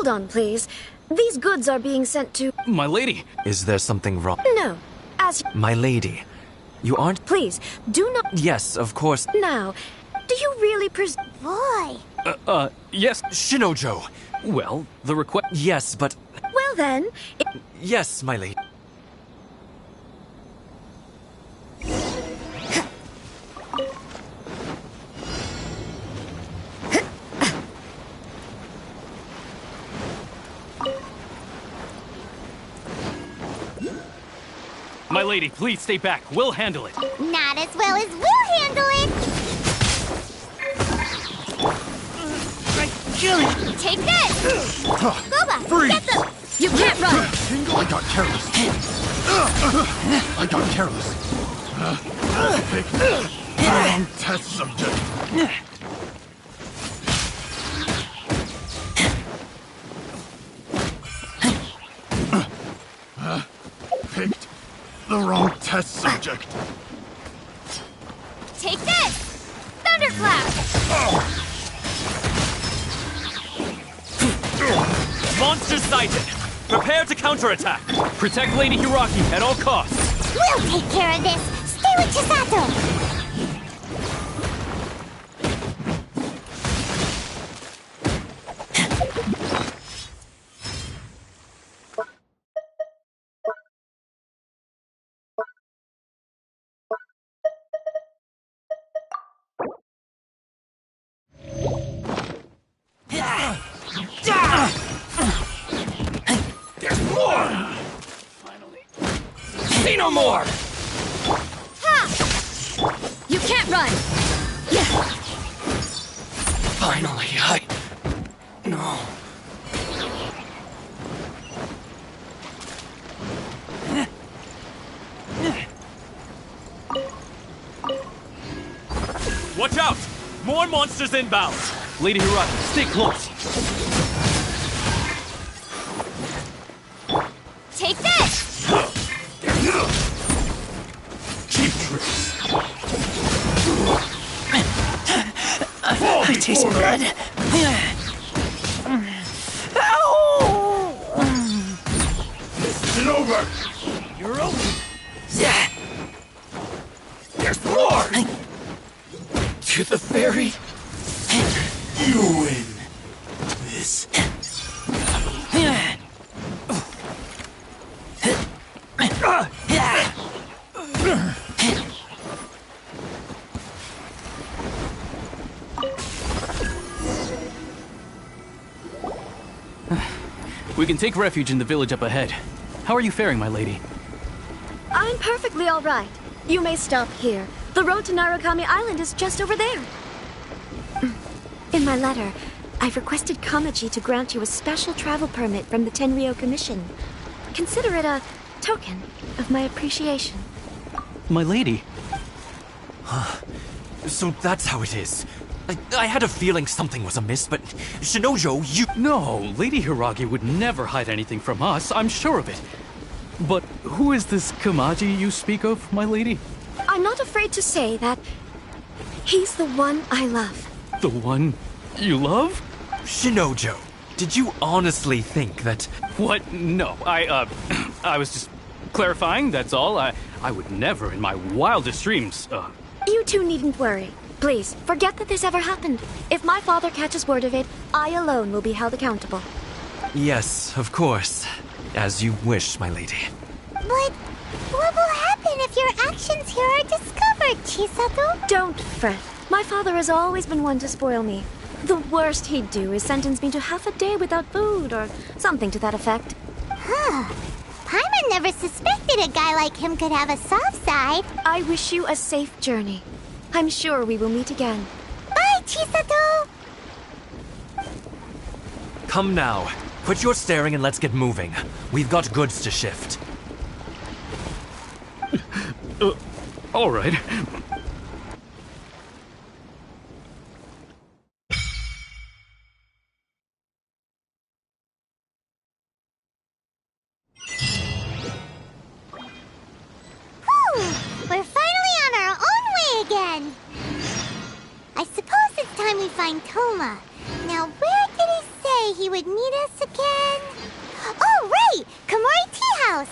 Hold on, please. These goods are being sent to... My lady! Is there something wrong? No. As... My lady, you aren't... Please, do not... Yes, of course. Now, do you really Boy. Yes. Shinojo! Well, the request... Yes, but... Well then... Yes, my lady. My lady, please stay back. We'll handle it. Not as well as we'll handle it. Take this! Goba, Freeze! get them! You can't run! I got careless. I got careless. Pick the wrong test subject. Picked the wrong test subject. Take this! Thunderclap! Monster sighted! Prepare to counterattack! Protect Lady Hiraki at all costs! We'll take care of this! Stay with Chisato! There's more! Finally. See no more! Ha! You can't run! Finally, No. Watch out! More monsters inbound! Lady Hiraki, stay close! Take this! Cheap tricks. I taste blood. This isn't over. You're over. There's more! To the fairy. You win. This. We can take refuge in the village up ahead. How are you faring, my lady? I'm perfectly all right. You may stop here. The road to Narukami Island is just over there. In my letter, I've requested Kamaji to grant you a special travel permit from the Tenryo Commission. Consider it a token of my appreciation. My lady? So that's how it is. I had a feeling something was amiss, but Shinojo, you... No, Lady Hiragi would never hide anything from us, I'm sure of it. But who is this Kamaji you speak of, my lady? I'm not afraid to say that he's the one I love. The one you love? Shinojo, did you honestly think that... What? No, I was just clarifying, that's all. I would never in my wildest dreams, You two needn't worry. Please, forget that this ever happened. If my father catches word of it, I alone will be held accountable. Yes, of course. As you wish, my lady. But what will happen if your actions here are discovered, Chisato? Don't fret. My father has always been one to spoil me. The worst he'd do is sentence me to half a day without food or something to that effect. Huh. Paimon never suspected a guy like him could have a soft side. I wish you a safe journey. I'm sure we will meet again. Bye, Chisato! Come now. Quit your staring and let's get moving. We've got goods to shift. All right. We're finally on our own way again. I suppose it's time we find Toma. Now, where did he say he would meet us again. Oh, right! Komori Tea House!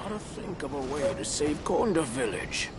Gotta think of a way to save Konda Village.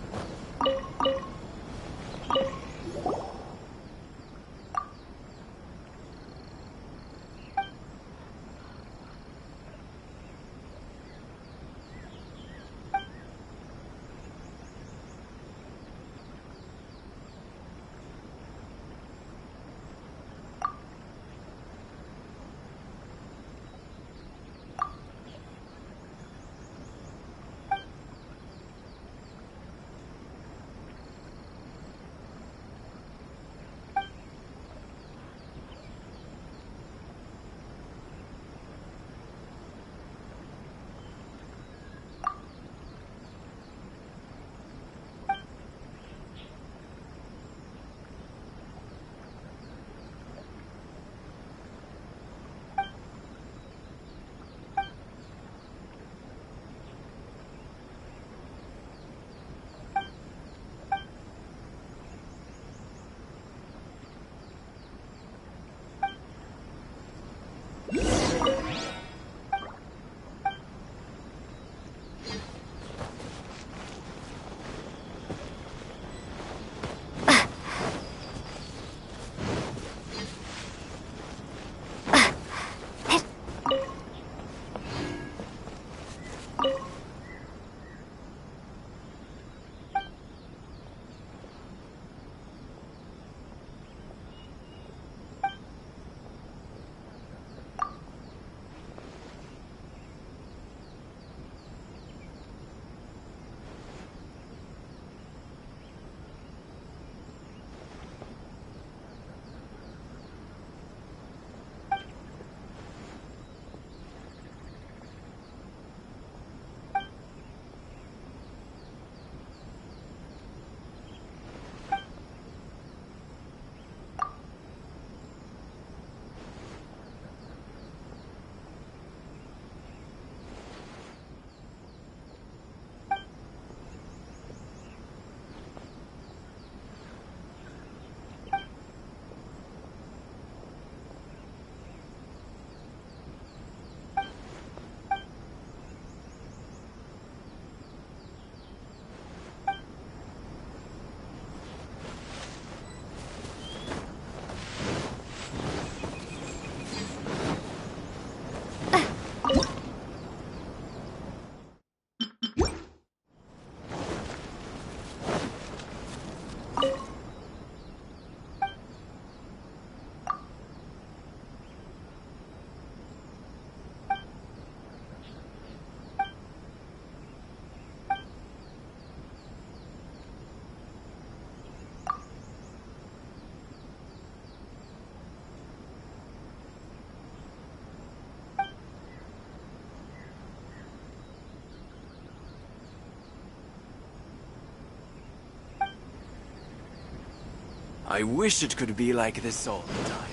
I wish it could be like this all the time.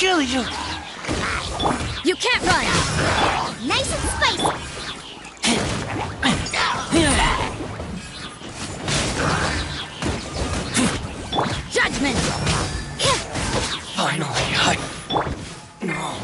kill you! You can't run! Nice and spicy! Judgment! Finally, No.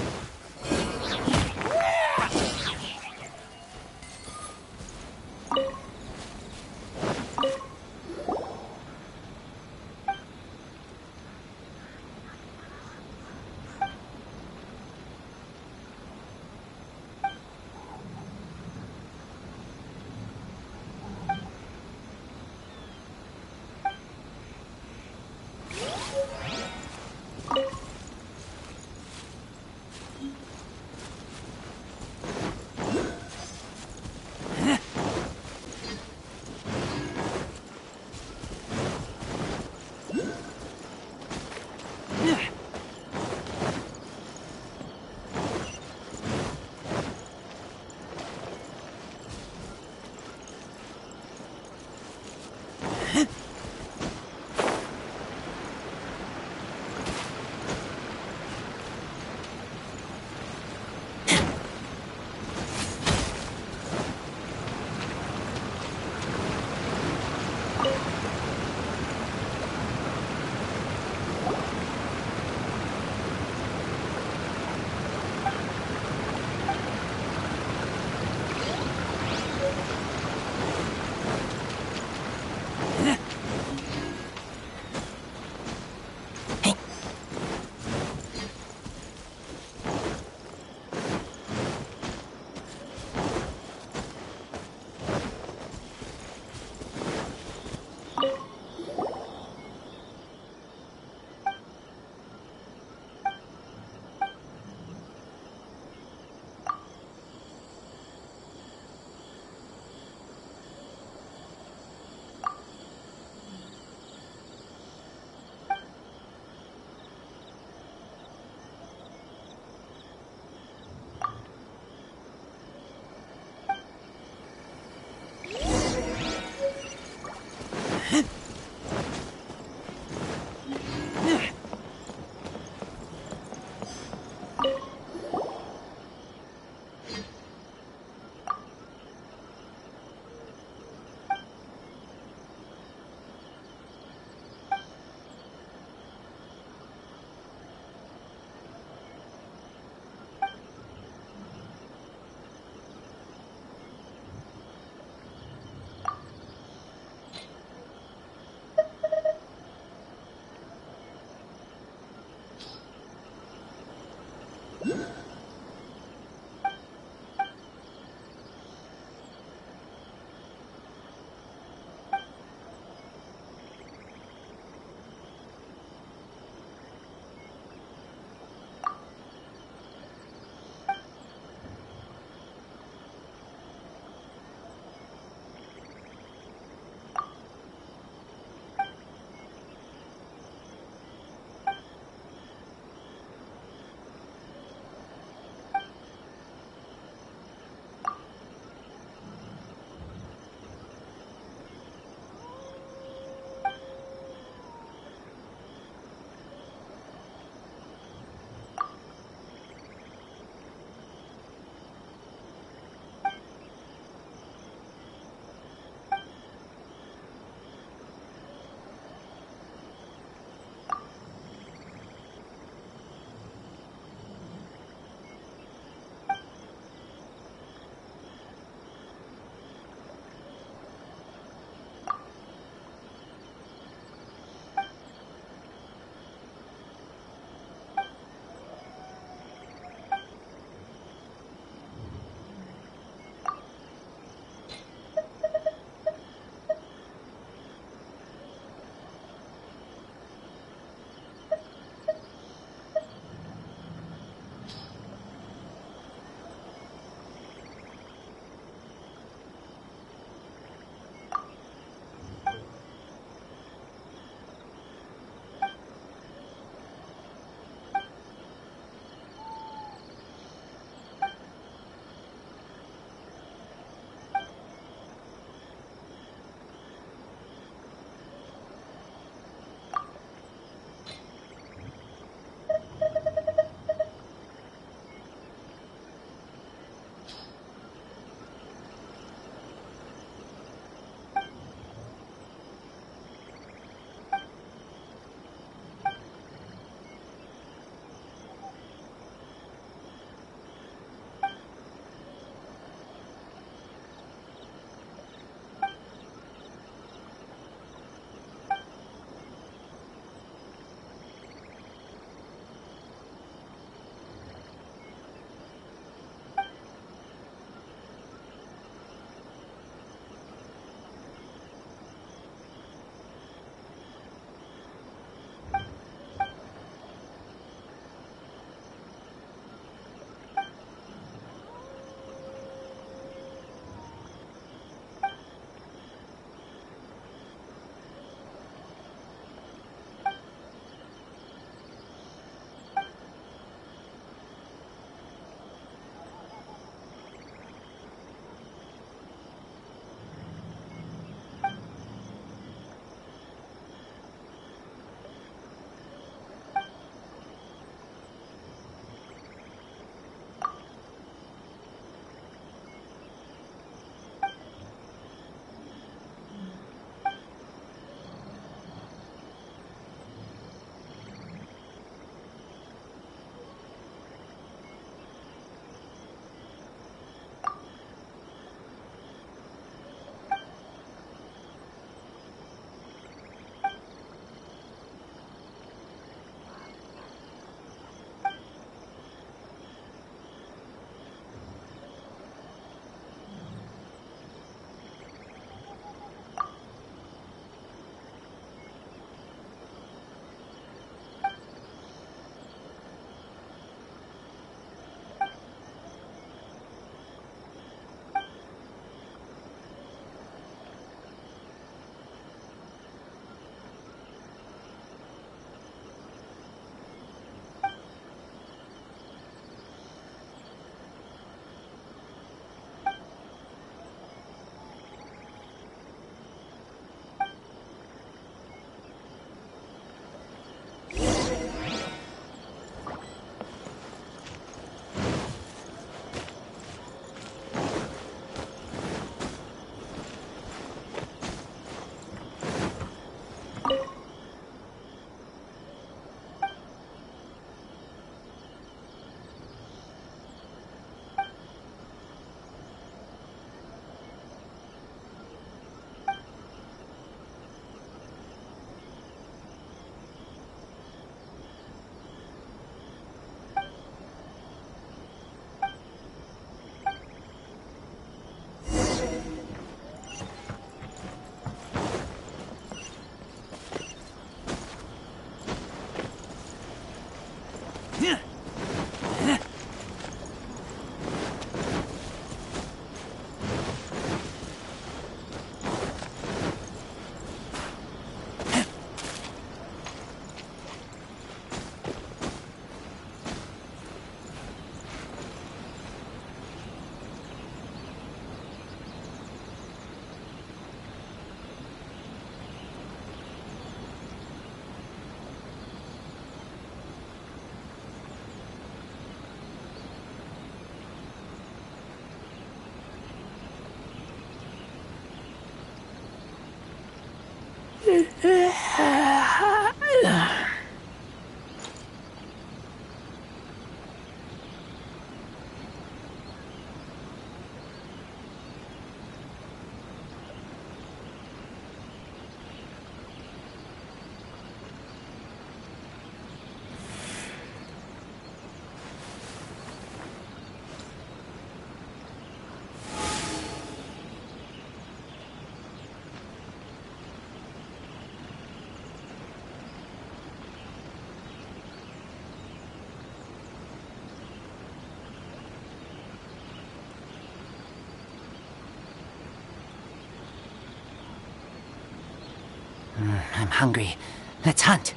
I'm hungry. Let's hunt.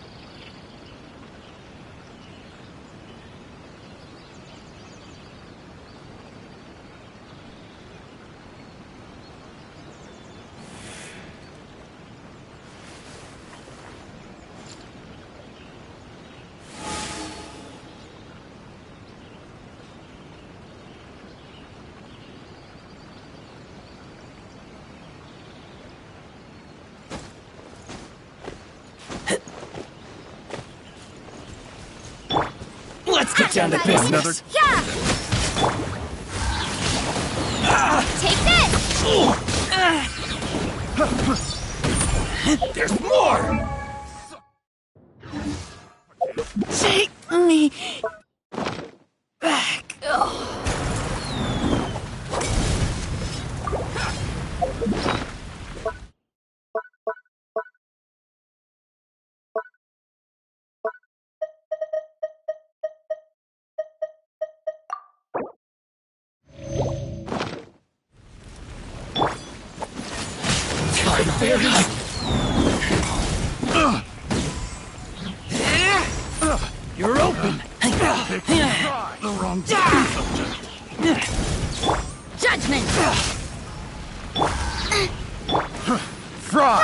Let's get down to business. Yeah! Take this! There's more! Take me back. You're open. The wrong Judgment! Fry!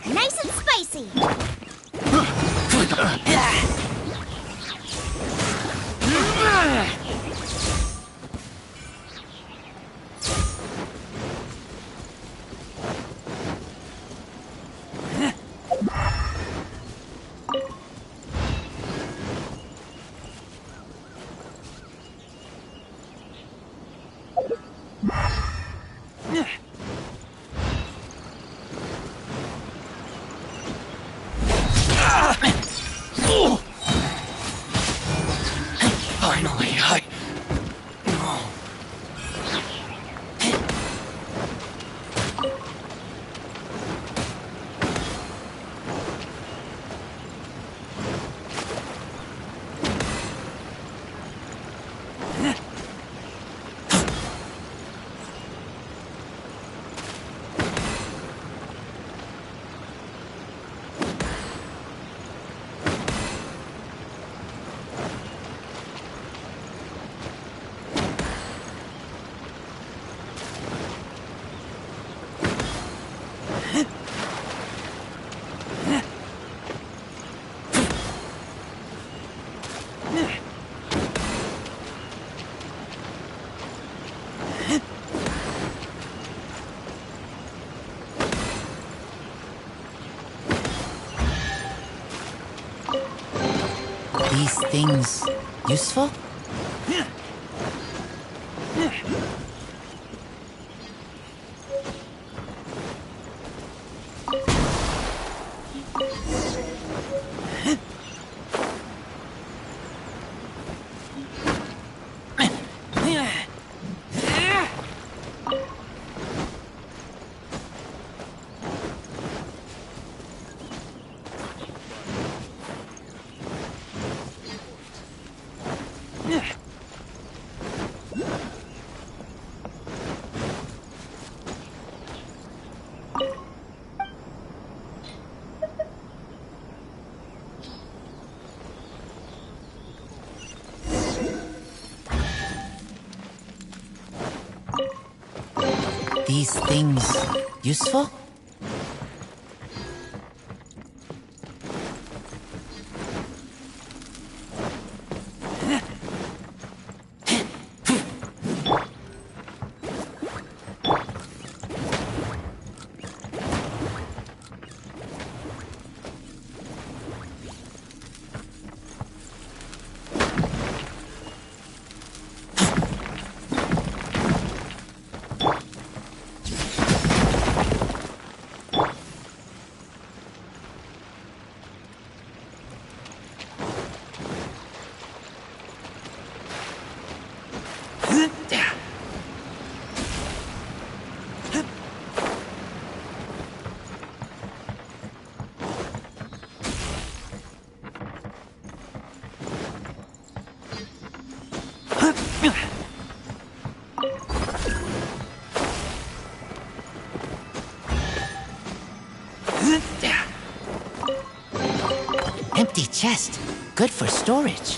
Nice and spicy! Finally, These things useful? These things useful? chest. Good for storage.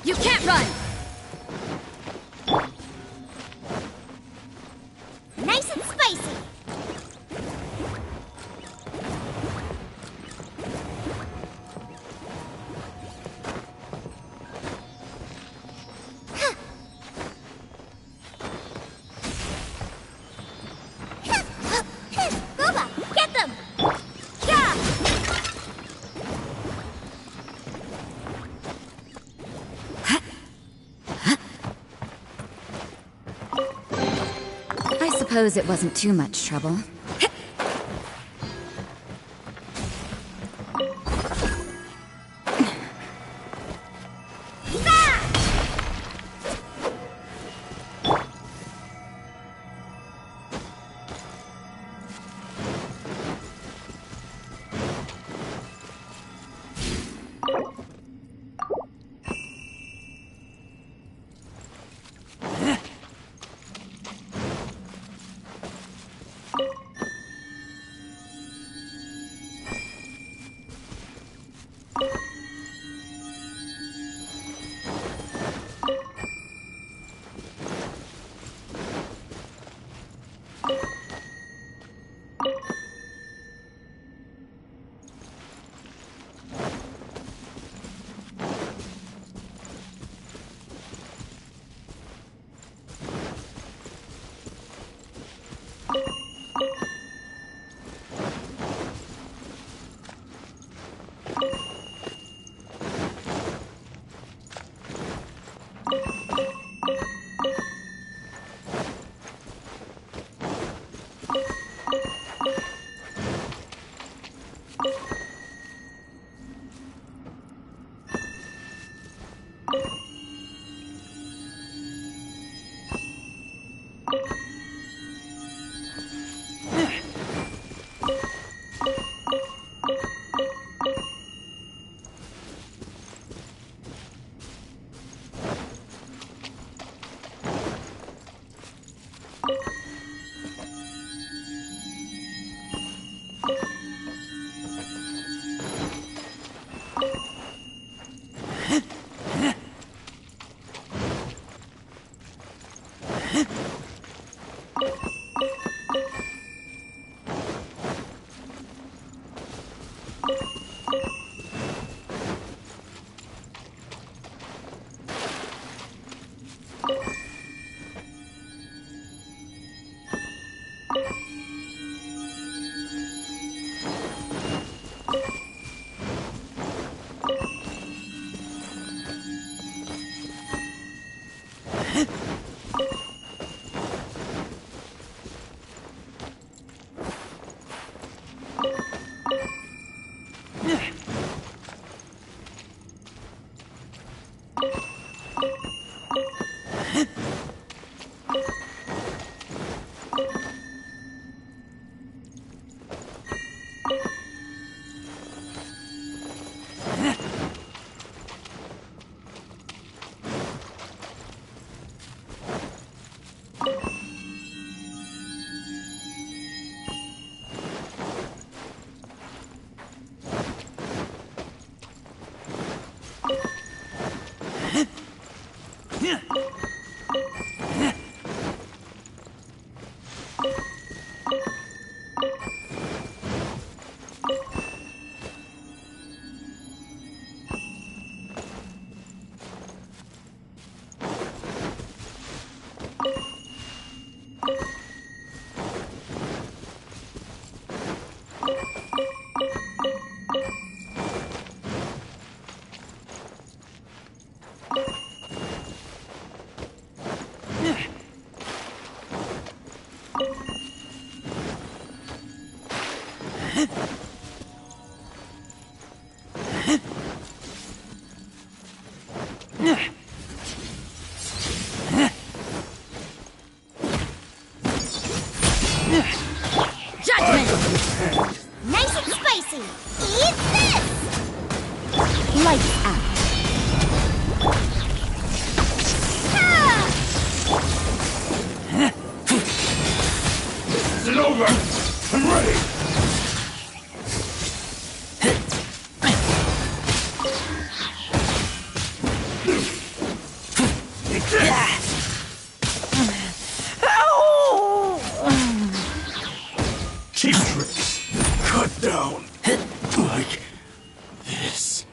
You can't run! Nice and spicy. Booba, get them! Yeah! I suppose it wasn't too much trouble. see. Eat this! Lights out. Is it over? I'm ready. Cheap tricks. Cut down. Like this.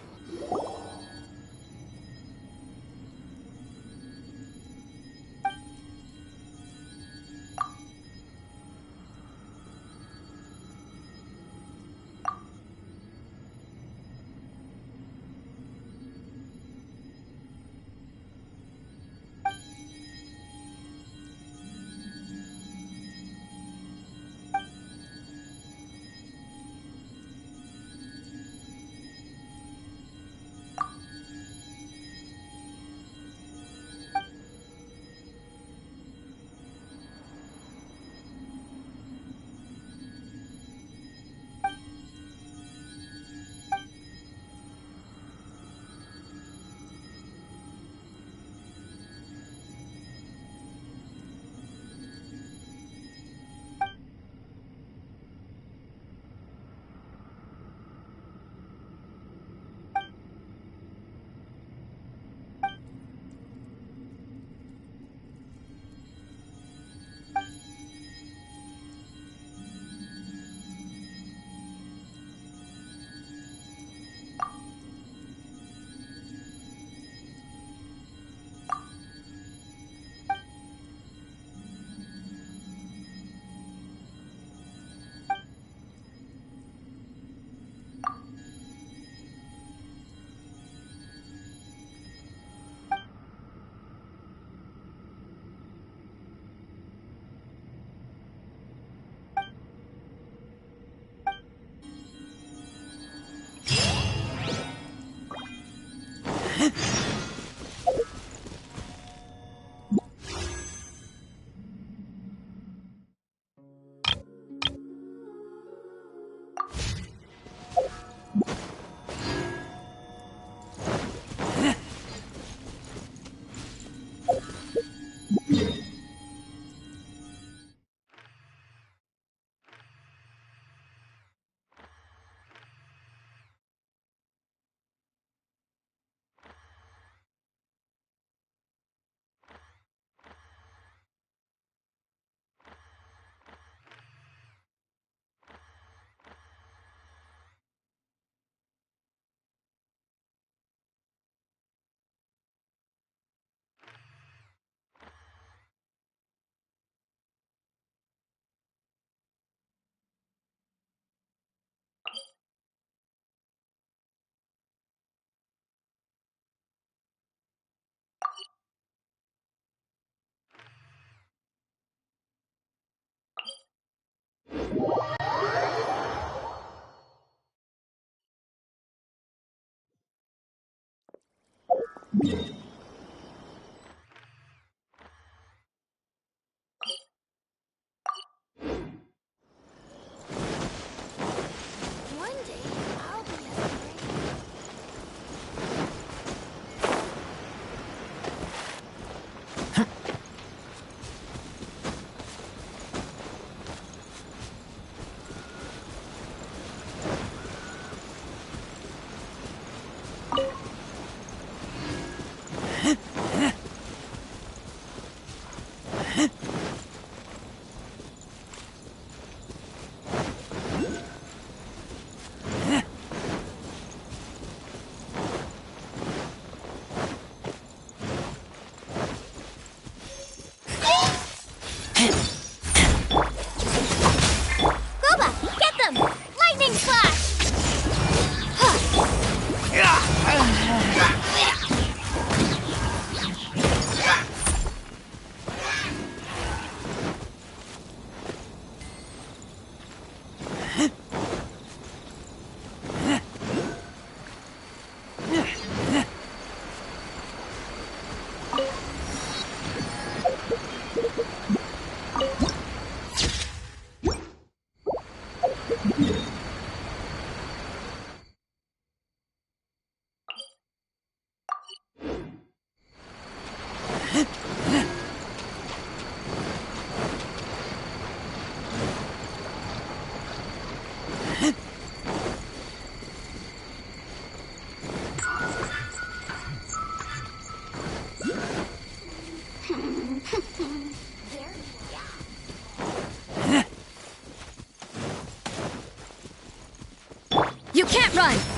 You can't run!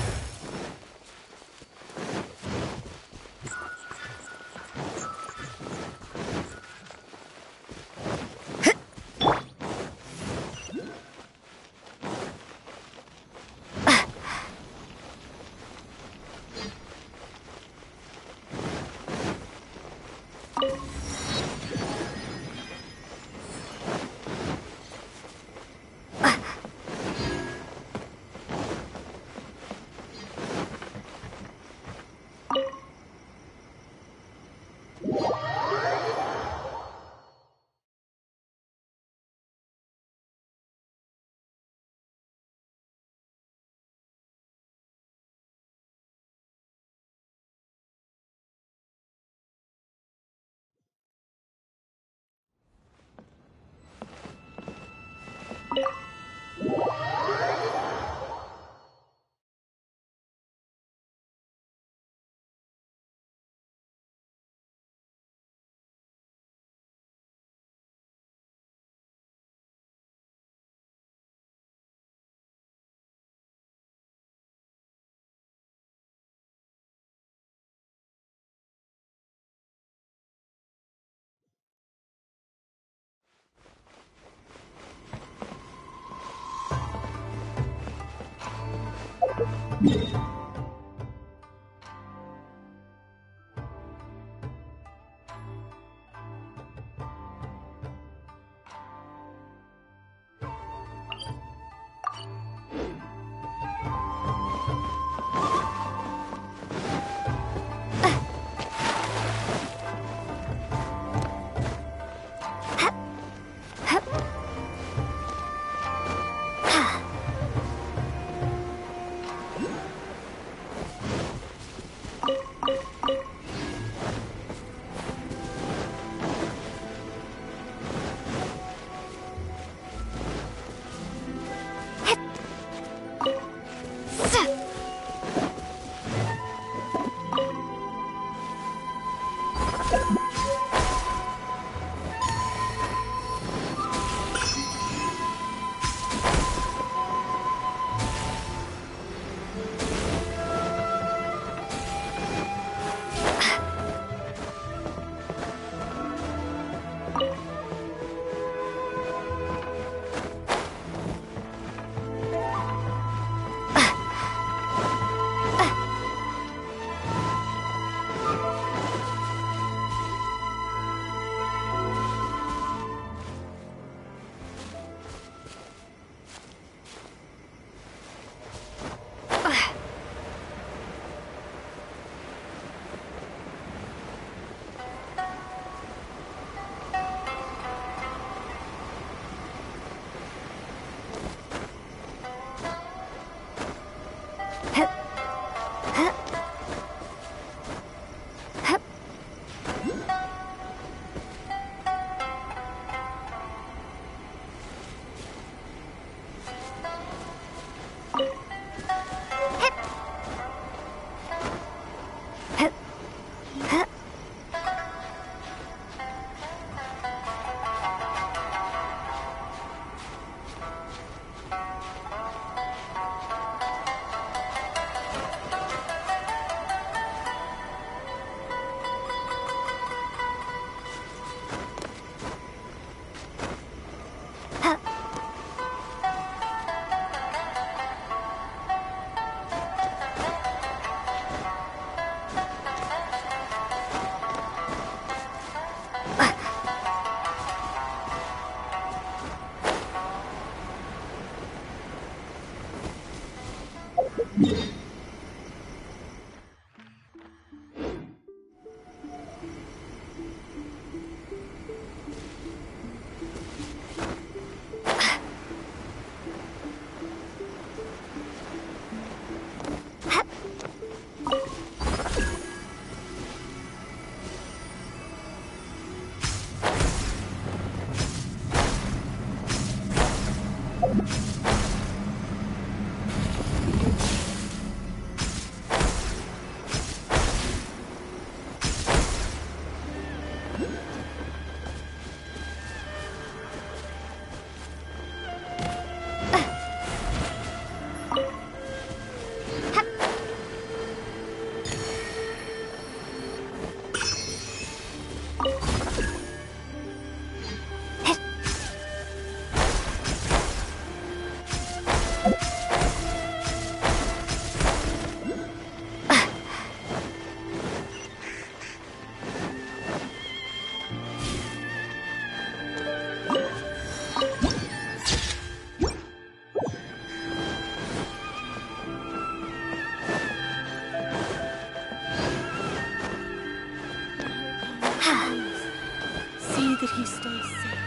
See that he stays safe.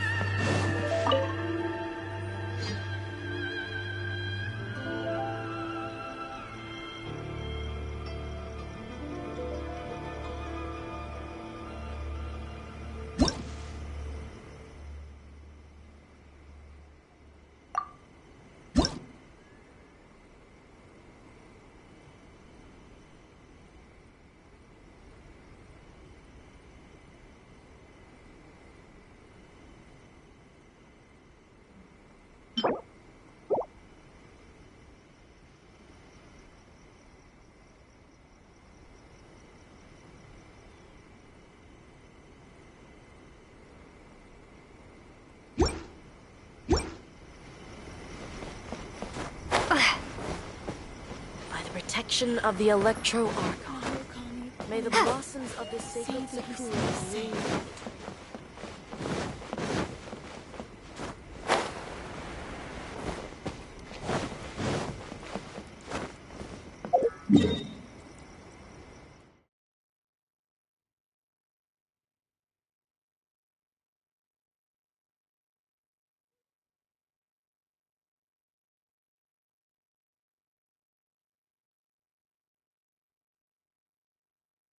Protection of the Electro Archon. May the blossoms of the sacred Sakura bloom